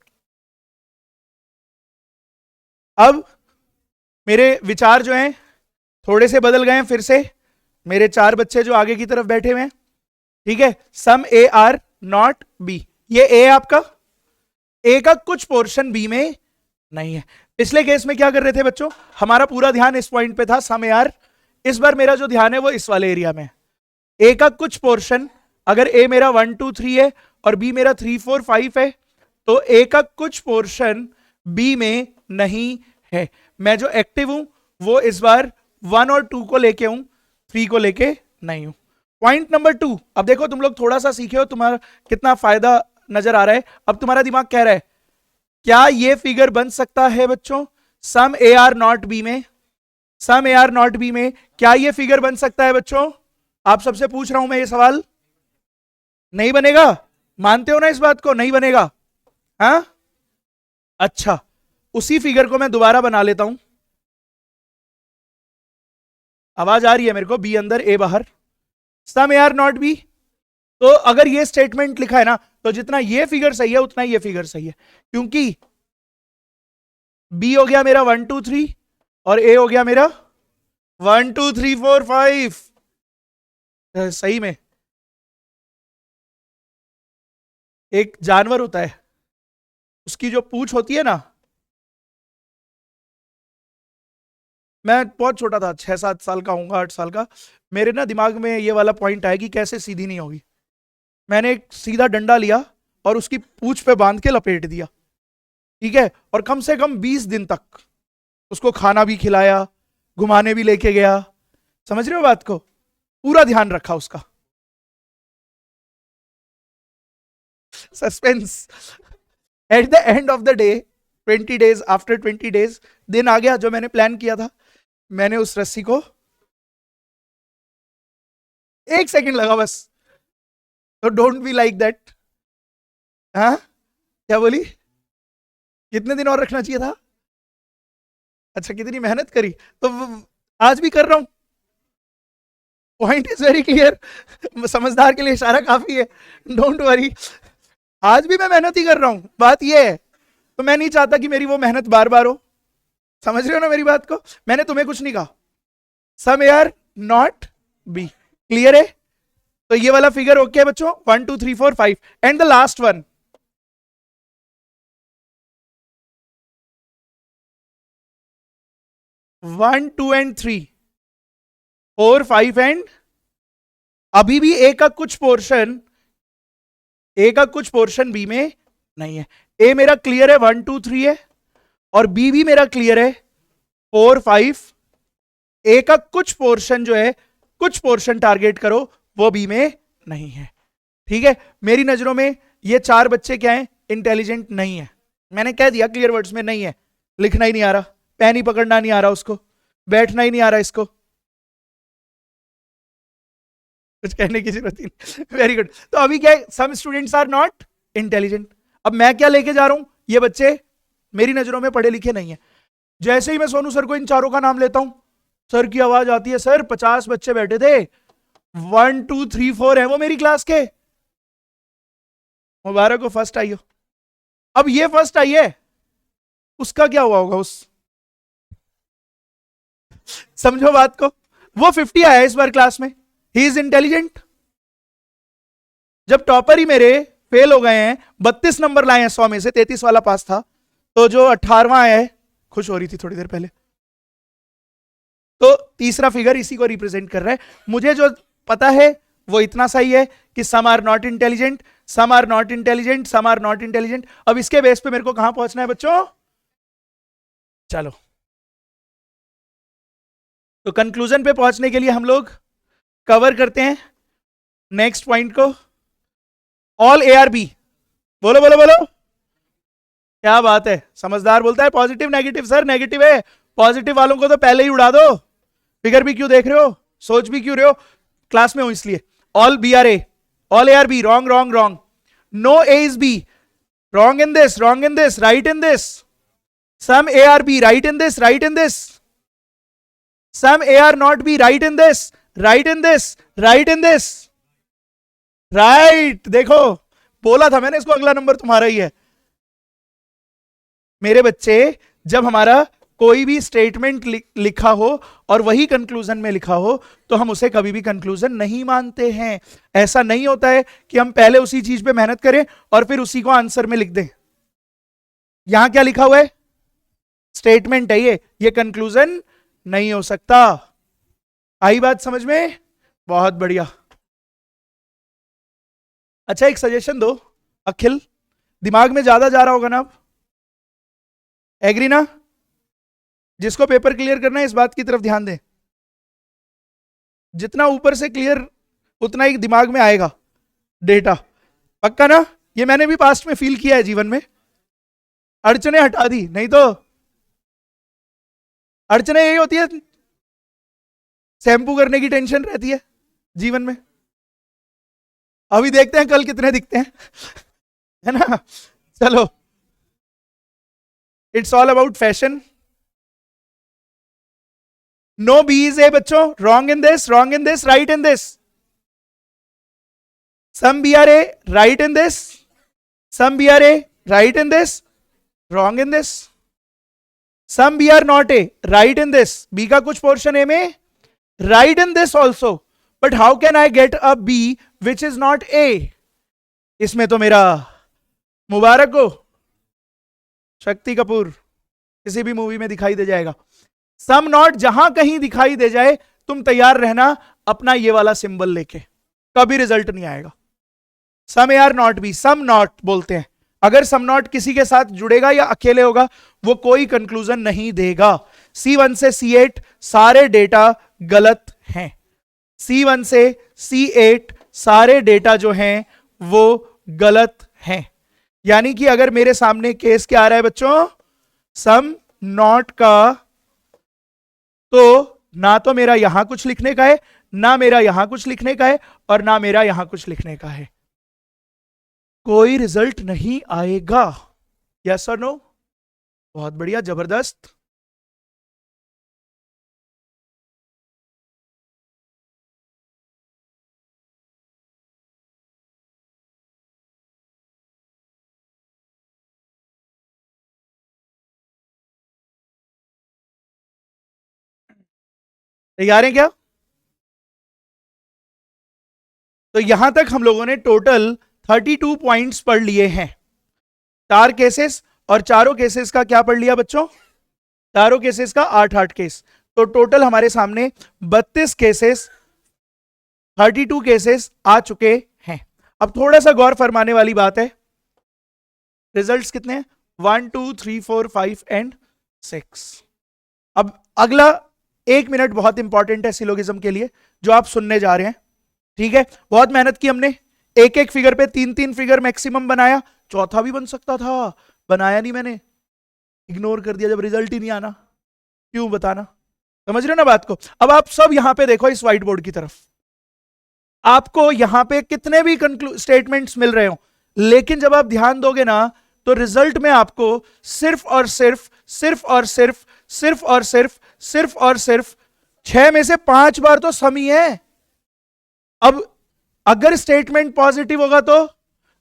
अब मेरे विचार जो हैं थोड़े से बदल गए हैं फिर से। मेरे 4 बच्चे जो आगे की तरफ बैठे हुए हैं, ठीक है, some A are not B, ये ए आपका, ए का कुछ पोर्शन बी में नहीं है। पिछले केस में क्या कर रहे थे बच्चों, हमारा पूरा ध्यान इस पॉइंट पे था सम ए आर। इस बार मेरा जो ध्यान है वो इस वाले एरिया में। ए का कुछ पोर्शन, अगर ए मेरा 1 2 3 है और बी मेरा 3 4 5 है, तो ए का कुछ पोर्शन बी में नहीं है। मैं जो एक्टिव हूं वो इस बार 1 और 2 को लेके हूं, 3 को लेके नहीं हूं। पॉइंट नंबर 2, अब देखो तुम लोग थोड़ा सा सीखे हो, तुम्हारा कितना फायदा नजर आ रहा है। अब तुम्हारा दिमाग कह रहा है क्या ये फिगर बन सकता है बच्चों सम ए आर नॉट बी में? सम ए आर नॉट बी में क्या ये फिगर बन सकता है बच्चों? आप सबसे पूछ रहा हूं मैं ये सवाल। नहीं बनेगा? मानते हो ना इस बात को, नहीं बनेगा? हाँ, अच्छा, उसी फिगर को मैं दोबारा बना लेता हूं। आवाज आ रही है मेरे को? बी अंदर ए बाहर, सम ए आर नॉट बी। तो अगर ये स्टेटमेंट लिखा है ना, तो जितना ये फिगर सही है उतना ये फिगर सही है, क्योंकि बी हो गया मेरा 1 2 3 और ए हो गया मेरा 1 2 3 4 5। सही में एक जानवर होता है, उसकी जो पूंछ होती है ना, मैं बहुत छोटा था, 6 7 साल का होऊंगा, 8 साल का, मेरे ना दिमाग में ये वाला पॉइंट आया कि कैसे सीधी नहीं होगी। मैंने एक सीधा डंडा लिया और उसकी पूंछ पे बांध के लपेट दिया, ठीक है, और कम से कम 20 दिन तक उसको खाना भी खिलाया, घुमाने भी लेके गया। समझ रहे हो बात को? पूरा ध्यान रखा उसका। Suspense. At the end of the day, 20 days, after 20 days, दिन आ गया जो मैंने प्लान किया था। मैंने उस रस्सी को, 1 सेकंड लगा बस, तो डोंट बी लाइक दैट। हाँ, क्या बोली? कितने दिन और रखना चाहिए था? अच्छा, कितनी मेहनत करी, तो आज भी कर रहा हूं। Point is very clear. समझदार के लिए इशारा काफी है, डोंट वरी। आज भी मैं मेहनत ही कर रहा हूं, बात ये है। तो मैं नहीं चाहता कि मेरी वो मेहनत बार बार हो। समझ रहे हो ना मेरी बात को? मैंने तुम्हें कुछ नहीं कहा। Some A are not B, clear है? तो ये वाला फिगर ओके है बच्चों, 1 2 3 4 5। And the last one, 1 2 and 3, 4 5 and, अभी भी ए का कुछ पोर्शन, ए का कुछ पोर्शन बी में नहीं है। ए मेरा क्लियर है 1 2 3 है, और बी भी मेरा क्लियर है 4 5। ए का कुछ पोर्शन जो है, कुछ पोर्शन टारगेट करो, वो बी में नहीं है। ठीक है, मेरी नजरों में ये 4 बच्चे क्या है? इंटेलिजेंट नहीं है। मैंने कह दिया क्लियर वर्ड्स में, नहीं है। लिखना ही नहीं आ रहा, पेन ही पकड़ना नहीं आ रहा उसको, बैठना ही नहीं आ रहा इसको, कुछ कहने की जरूरत ही नहीं। Very good. तो अभी क्या है? Some students are not intelligent. अब मैं क्या लेके जा रहा हूं? ये बच्चे मेरी नजरों में पढ़े लिखे नहीं है। जैसे ही मैं सोनू सर को इन चारों का नाम लेता हूं, सर की आवाज आती है, सर 50 बच्चे बैठे थे, 1 2 3 4 है वो मेरी क्लास के, मुबारक हो, फर्स्ट आई हो। अब ये फर्स्ट आई है, उसका क्या हुआ होगा? उस, समझो बात को, वो 50 आया इस बार क्लास में, ही इज इंटेलिजेंट। जब टॉपर ही मेरे फेल हो गए हैं, 32 नंबर लाए हैं 100 में से, 33 वाला पास था, तो जो 18वां आया है, खुश हो रही थी थोड़ी देर पहले, तो तीसरा फिगर इसी को रिप्रेजेंट कर रहा है। मुझे जो पता है वो इतना सही है कि some are not intelligent, some are not intelligent, some are not intelligent. अब इसके बेस पे मेरे को कहां पहुंचना है बच्चों? चलो, तो कंक्लूजन पे पहुंचने के लिए हम लोग कवर करते हैं नेक्स्ट पॉइंट को। ऑल ए आर बी, बोलो बोलो बोलो, क्या बात है, समझदार बोलता है पॉजिटिव नेगेटिव। सर नेगेटिव है, पॉजिटिव वालों को तो पहले ही उड़ा दो। फिगर भी क्यों देख रहे हो, सोच भी क्यों रहे हो, क्लास में हो इसलिए। All B are A, all A are B, wrong wrong wrong, no A is B, wrong in this, wrong in this, right in this. Some A R B, right in this, right in this. Some A R not B, right in this, right in this, right in this. Right, देखो बोला था मैंने इसको, अगला number तुम्हारा ही है। मेरे बच्चे, जब हमारा कोई भी स्टेटमेंट लिखा हो और वही कंक्लूजन में लिखा हो तो हम उसे कभी भी कंक्लूजन नहीं मानते हैं। ऐसा नहीं होता है कि हम पहले उसी चीज पे मेहनत करें और फिर उसी को आंसर में लिख दें। यहां क्या लिखा हुआ है, स्टेटमेंट है ये कंक्लूजन नहीं हो सकता। आई बात समझ में, बहुत बढ़िया। अच्छा एक सजेशन दो अखिल, दिमाग में ज्यादा जा रहा होगा ना, अब एग्री ना? जिसको पेपर क्लियर करना है इस बात की तरफ ध्यान दें, जितना ऊपर से क्लियर उतना ही दिमाग में आएगा डेटा, पक्का ना? ये मैंने भी पास्ट में फील किया है जीवन में। अड़चने हटा दी, नहीं तो अड़चने यही होती है, शैम्पू करने की टेंशन रहती है जीवन में। अभी देखते हैं कल कितने दिखते हैं है ना। चलो, it's all about fashion. No B is A बच्चों, wrong in this, wrong in this, right in this. Some B are A, right in this, some B are A, right in this, wrong in this. Some B are not A, right in this, B का कुछ portion A में, right in this also, but how can I get a B which is not A? इसमें तो मेरा मुबारक हो, शक्ति कपूर किसी भी movie में दिखाई दे जाएगा। सम नॉट जहां कहीं दिखाई दे जाए तुम तैयार रहना अपना ये वाला सिंबल लेके, कभी रिजल्ट नहीं आएगा। Some A are not B, some not बोलते हैं, अगर सम नॉट किसी के साथ जुड़ेगा या अकेले होगा वो कोई कंक्लूजन नहीं देगा। C1 से C8 सारे डेटा गलत हैं, C1 से C8 सारे डेटा जो हैं वो गलत हैं। यानी कि अगर मेरे सामने केस क्या आ रहा है बच्चों, सम नॉट का, तो ना तो मेरा यहां कुछ लिखने का है, ना मेरा यहां कुछ लिखने का है, और ना मेरा यहां कुछ लिखने का है, कोई रिजल्ट नहीं आएगा। यस और नो? बहुत बढ़िया, जबरदस्त। तैयार हैं क्या? तो यहां तक हम लोगों ने टोटल 32 पॉइंट्स पढ़ लिए हैं, 4 केसेस, और चारों केसेस का क्या पढ़ लिया बच्चों? चारों केसेस का 8-8 केस, तो टोटल हमारे सामने 32 केसेस, 32 केसेस आ चुके हैं। अब थोड़ा सा गौर फरमाने वाली बात है, रिजल्ट्स कितने हैं? 1 2 3 4 5 एंड 6। अब अगला 1 मिनट बहुत इंपॉर्टेंट है सिलोगिज्म के लिए, जो आप सुनने जा रहे हैं, ठीक है? बहुत मेहनत की हमने, एक एक फिगर पे 3-3 फिगर मैक्सिमम बनाया, चौथा भी बन सकता था, बनाया नहीं मैंने, इग्नोर कर दिया। जब रिजल्ट ही नहीं आना क्यों बताना, समझ रहे हो ना बात को? अब आप सब यहां पे देखो इस व्हाइट बोर्ड की तरफ, आपको यहां पे कितने भी स्टेटमेंट्स मिल रहे हो, लेकिन जब आप ध्यान दोगे ना तो रिजल्ट में आपको सिर्फ और सिर्फ, सिर्फ और सिर्फ, सिर्फ और सिर्फ, सिर्फ और सिर्फ 6 में से 5 बार तो सम ही है। अब अगर स्टेटमेंट पॉजिटिव होगा तो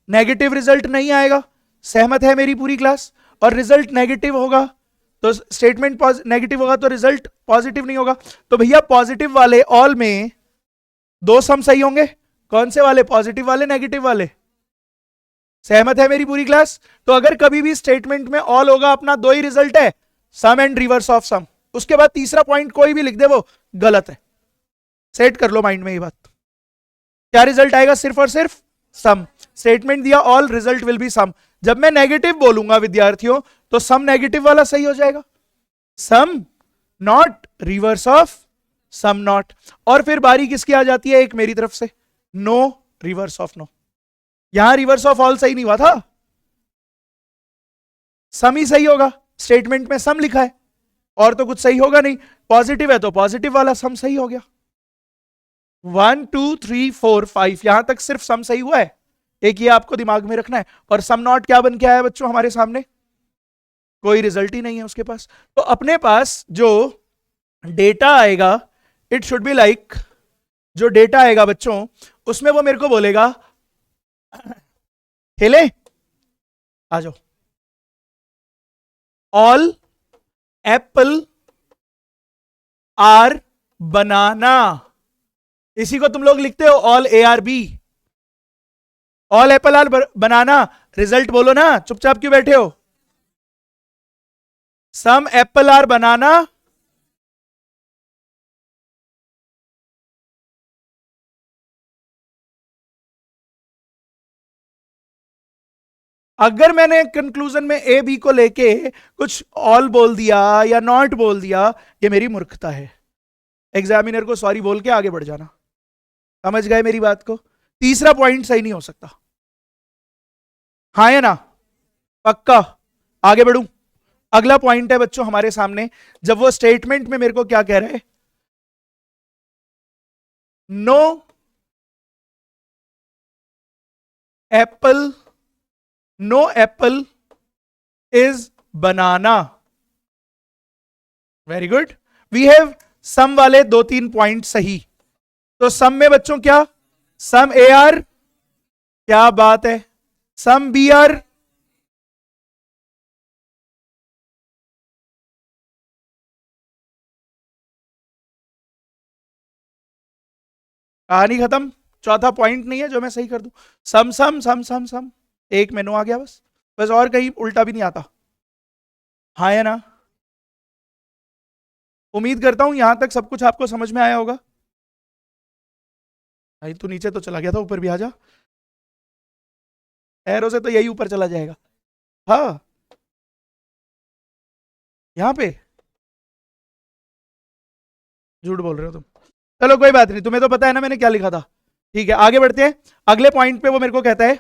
नेगेटिव रिजल्ट नहीं आएगा, सहमत है मेरी पूरी क्लास? और रिजल्ट नेगेटिव होगा तो स्टेटमेंट नेगेटिव होगा तो रिजल्ट पॉजिटिव नहीं होगा। तो भैया पॉजिटिव वाले ऑल में 2 सम सही होंगे, कौन से वाले? पॉजिटिव वाले, नेगेटिव वाले। सहमत है मेरी पूरी क्लास? तो अगर कभी भी स्टेटमेंट में ऑल होगा, अपना 2 ही रिजल्ट है, सम एंड रिवर्स ऑफ सम, उसके बाद तीसरा पॉइंट कोई भी लिख दे वो गलत है। सेट कर लो माइंड में ये बात, क्या रिजल्ट आएगा? सिर्फ और सिर्फ सम। स्टेटमेंट दिया all, result will be some. जब मैं नेगेटिव बोलूंगा विद्यार्थियों तो सम नेगेटिव वाला सही हो जाएगा, some not reverse of some not. और फिर बारी किसकी आ जाती है? एक मेरी तरफ से, नो रिवर्स ऑफ नो। यहां रिवर्स ऑफ ऑल सही नहीं हुआ था, सम ही सही होगा, स्टेटमेंट में सम लिखा है और तो कुछ सही होगा नहीं। पॉजिटिव है तो पॉजिटिव वाला सम सही हो गया। 1 2 3 4 5 यहां तक सिर्फ सम सही हुआ है, एक ये आपको दिमाग में रखना है। और सम नॉट क्या बन के आया बच्चों हमारे सामने, कोई रिजल्ट ही नहीं है उसके पास। तो अपने पास जो डेटा आएगा इट शुड बी लाइक, जो डेटा आएगा बच्चों उसमें वो मेरे को बोलेगा खेले आ जाओ, ऑल एप्पल आर बनाना, इसी को तुम लोग लिखते हो all A are B, all apple are banana. रिजल्ट बोलो ना, चुपचाप क्यों बैठे हो। सम एप्पल आर बनाना, अगर मैंने कंक्लूजन में ए बी को लेके कुछ ऑल बोल दिया या नॉट बोल दिया, ये मेरी मूर्खता है। एग्जामिनर को सॉरी बोल के आगे बढ़ जाना। समझ गए मेरी बात को। तीसरा पॉइंट सही नहीं हो सकता, हाँ या ना, पक्का। आगे बढ़ूं, अगला पॉइंट है बच्चों हमारे सामने, जब वो स्टेटमेंट में मेरे को क्या कह रहा है, no apple, no apple is banana. Very good, we have some वाले 2-3 पॉइंट सही। तो सम में बच्चों क्या, सम ए आर, क्या बात है, सम बी आर, कहानी खत्म। चौथा पॉइंट नहीं है जो मैं सही कर दूं, सम सम सम सम सम, एक मेनू आ गया बस, बस और कहीं उल्टा भी नहीं आता, हाँ या ना। उम्मीद करता हूं यहां तक सब कुछ आपको समझ में आया होगा। भाई तू नीचे तो चला गया था, ऊपर भी आ जा, एरो से तो यही ऊपर चला जाएगा। हाँ यहां पे झूठ बोल रहे हो तुम, चलो कोई बात नहीं, तुम्हें तो पता है ना मैंने क्या लिखा था। ठीक है आगे बढ़ते हैं, अगले पॉइंट पे वो मेरे को कहता है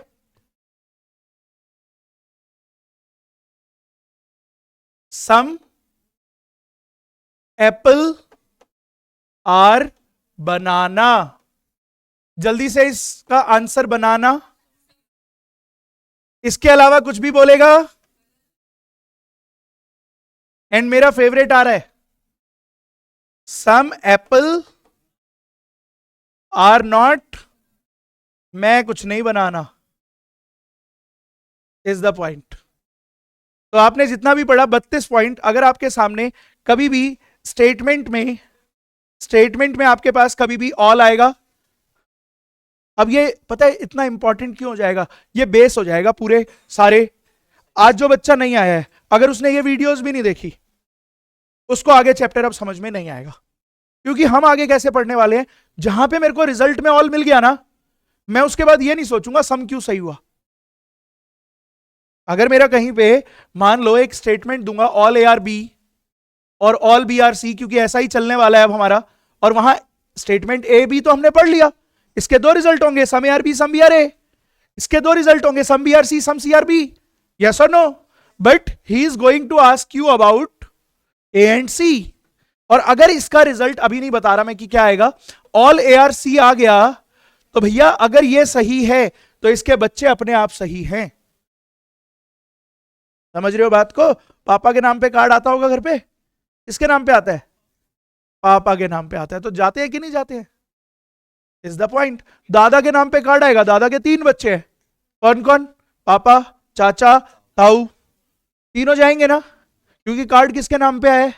सम एप्पल आर बनाना। जल्दी से इसका आंसर बनाना, इसके अलावा कुछ भी बोलेगा। एंड मेरा फेवरेट आ रहा है, सम एप्पल आर नॉट, मैं कुछ नहीं बनाना, इज द पॉइंट। तो आपने जितना भी पढ़ा 32 पॉइंट, अगर आपके सामने कभी भी स्टेटमेंट में आपके पास कभी भी ऑल आएगा, अब ये पता है इतना इंपॉर्टेंट क्यों हो जाएगा, ये बेस हो जाएगा पूरे सारे। आज जो बच्चा नहीं आया है, अगर उसने ये वीडियोस भी नहीं देखी, उसको आगे चैप्टर अब समझ में नहीं आएगा। क्योंकि हम आगे कैसे पढ़ने वाले हैं, जहां पे मेरे को रिजल्ट में ऑल मिल गया ना, मैं उसके बाद ये नहीं सोचूंगा सम क्यों सही हुआ। अगर मेरा कहीं पे मान लो एक स्टेटमेंट दूंगा ऑल ए आर बी और ऑल बी आर सी, क्योंकि ऐसा ही चलने वाला है अब हमारा, और वहां स्टेटमेंट ए बी तो हमने पढ़ लिया, इसके 2 रिजल्ट होंगे, some A are B some B are A. इसके 2 रिजल्ट होंगे, some B are C some C are B, yes और no. But he is going to ask you about A and C, और अगर इसका result अभी नहीं बता रहा मैं कि क्या आएगा, ऑल ए आर सी आ गया, तो भैया अगर ये सही है तो इसके बच्चे अपने आप सही हैं। समझ रहे हो बात को। पापा के नाम पे कार्ड आता होगा घर पे, किसके नाम पे आता है, पापा के नाम पे आता है, तो जाते हैं कि नहीं जाते हैं, इज द पॉइंट। दादा के नाम पे कार्ड आएगा, दादा के 3 बच्चे हैं, कौन कौन, पापा, चाचा, ताऊ, तीनों जाएंगे ना, क्योंकि कार्ड किसके नाम पे आया है।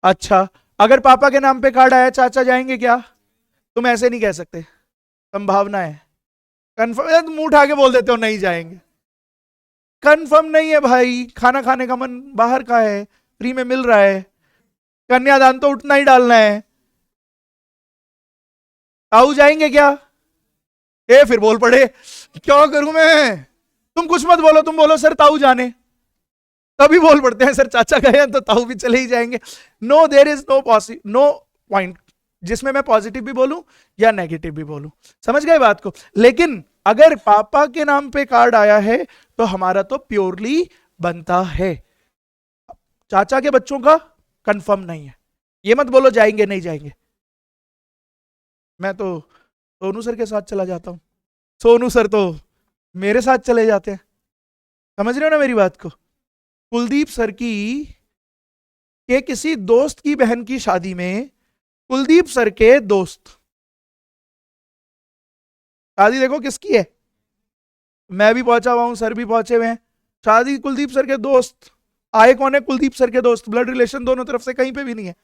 अच्छा अगर पापा के नाम पे कार्ड आया, चाचा जाएंगे क्या, तुम ऐसे नहीं कह सकते, संभावना है, कंफर्म, मुंह उठा के बोल देते हो नहीं जाएंगे, कंफर्म नहीं है भाई, खाना खाने का मन बाहर का है, फ्री में मिल रहा है, कन्यादान तो उठना ही डालना है। ताऊ जाएंगे क्या, ए फिर बोल पड़े क्या करूं मैं, तुम कुछ मत बोलो, तुम बोलो सर ताऊ जाने, तभी बोल पड़ते हैं सर चाचा गए हैं तो ताऊ भी चले ही जाएंगे। No there is no point जिसमें मैं पॉजिटिव भी बोलूं या नेगेटिव भी बोलूं, समझ गए बात को। लेकिन अगर पापा के नाम पे कार्ड आया है तो हमारा तो प्योरली बनता है। चाचा के बच्चों का कंफर्म नहीं है, ये मत बोलो जाएंगे नहीं जाएंगे। मैं तो सोनू सर के साथ चला जाता हूं, सोनू सर तो मेरे साथ चले जाते हैं। समझ रहे हो ना मेरी बात को? कुलदीप सर की के किसी दोस्त की बहन की शादी में कुलदीप सर के दोस्त, शादी देखो किसकी है, मैं भी पहुंचा हुआ हूं, सर भी पहुंचे हुए हैं, शादी कुलदीप सर के दोस्त। आए कौन है? कुलदीप सर के दोस्त, ब्लड रिलेशन दोनों तरफ से कहीं पे भी नहीं है।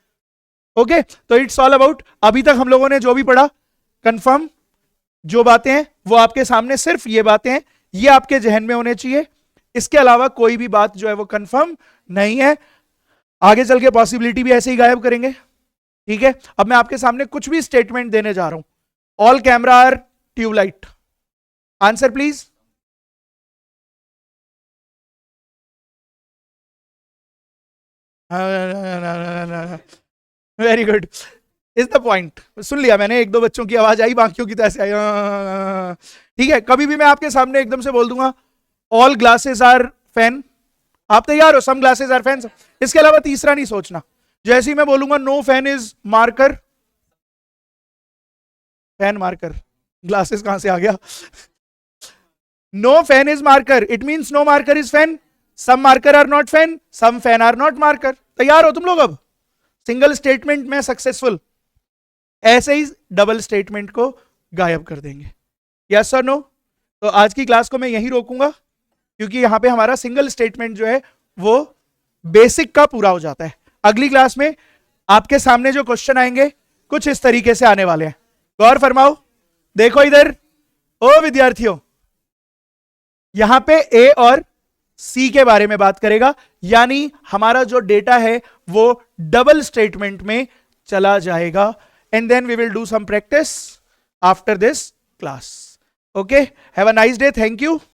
ओके, तो इट्स ऑल अबाउट, अभी तक हम लोगों ने जो भी पढ़ा कंफर्म जो बातें हैं वो आपके सामने, सिर्फ ये बातें हैं, ये आपके जहन में होने चाहिए, इसके अलावा कोई भी बात जो है वो कंफर्म नहीं है। आगे चल के पॉसिबिलिटी भी ऐसे ही गायब करेंगे, ठीक है? अब मैं आपके सामने कुछ भी स्टेटमेंट देने जा रहा हूं। All camera are tubelight, answer please. Very good, is the point. सुन लिया मैंने, एक दो बच्चों की आवाज आई, बाकियों की तो ऐसे आई। ठीक है, कभी भी मैं आपके सामने एकदम से बोल दूंगा ऑल ग्लासेस आर फैन, आप तैयार हो? सम ग्लासेस आर फैन, इसके अलावा तीसरा नहीं सोचना। जैसे ही मैं बोलूंगा no fan is marker, fan marker, glasses कहां से आ गया? No fan is marker, it means no marker is fan, some marker are not fan, some fan are not marker. तैयार हो तुम लोग? अब सिंगल स्टेटमेंट में सक्सेसफुल, ऐसे ही डबल स्टेटमेंट को गायब कर देंगे। यस और नो? तो आज की क्लास को मैं यहीं रोकूंगा, क्योंकि यहां पे हमारा सिंगल स्टेटमेंट जो है वो बेसिक का पूरा हो जाता है। अगली क्लास में आपके सामने जो क्वेश्चन आएंगे कुछ इस तरीके से आने वाले हैं, गौर फरमाओ। देखो इधर, ओ विद्यार्थियों, यहां पे ए और सी के बारे में बात करेगा, यानी हमारा जो डेटा है वो डबल स्टेटमेंट में चला जाएगा। And then we will do some practice after this class. Okay, have a nice day, thank you.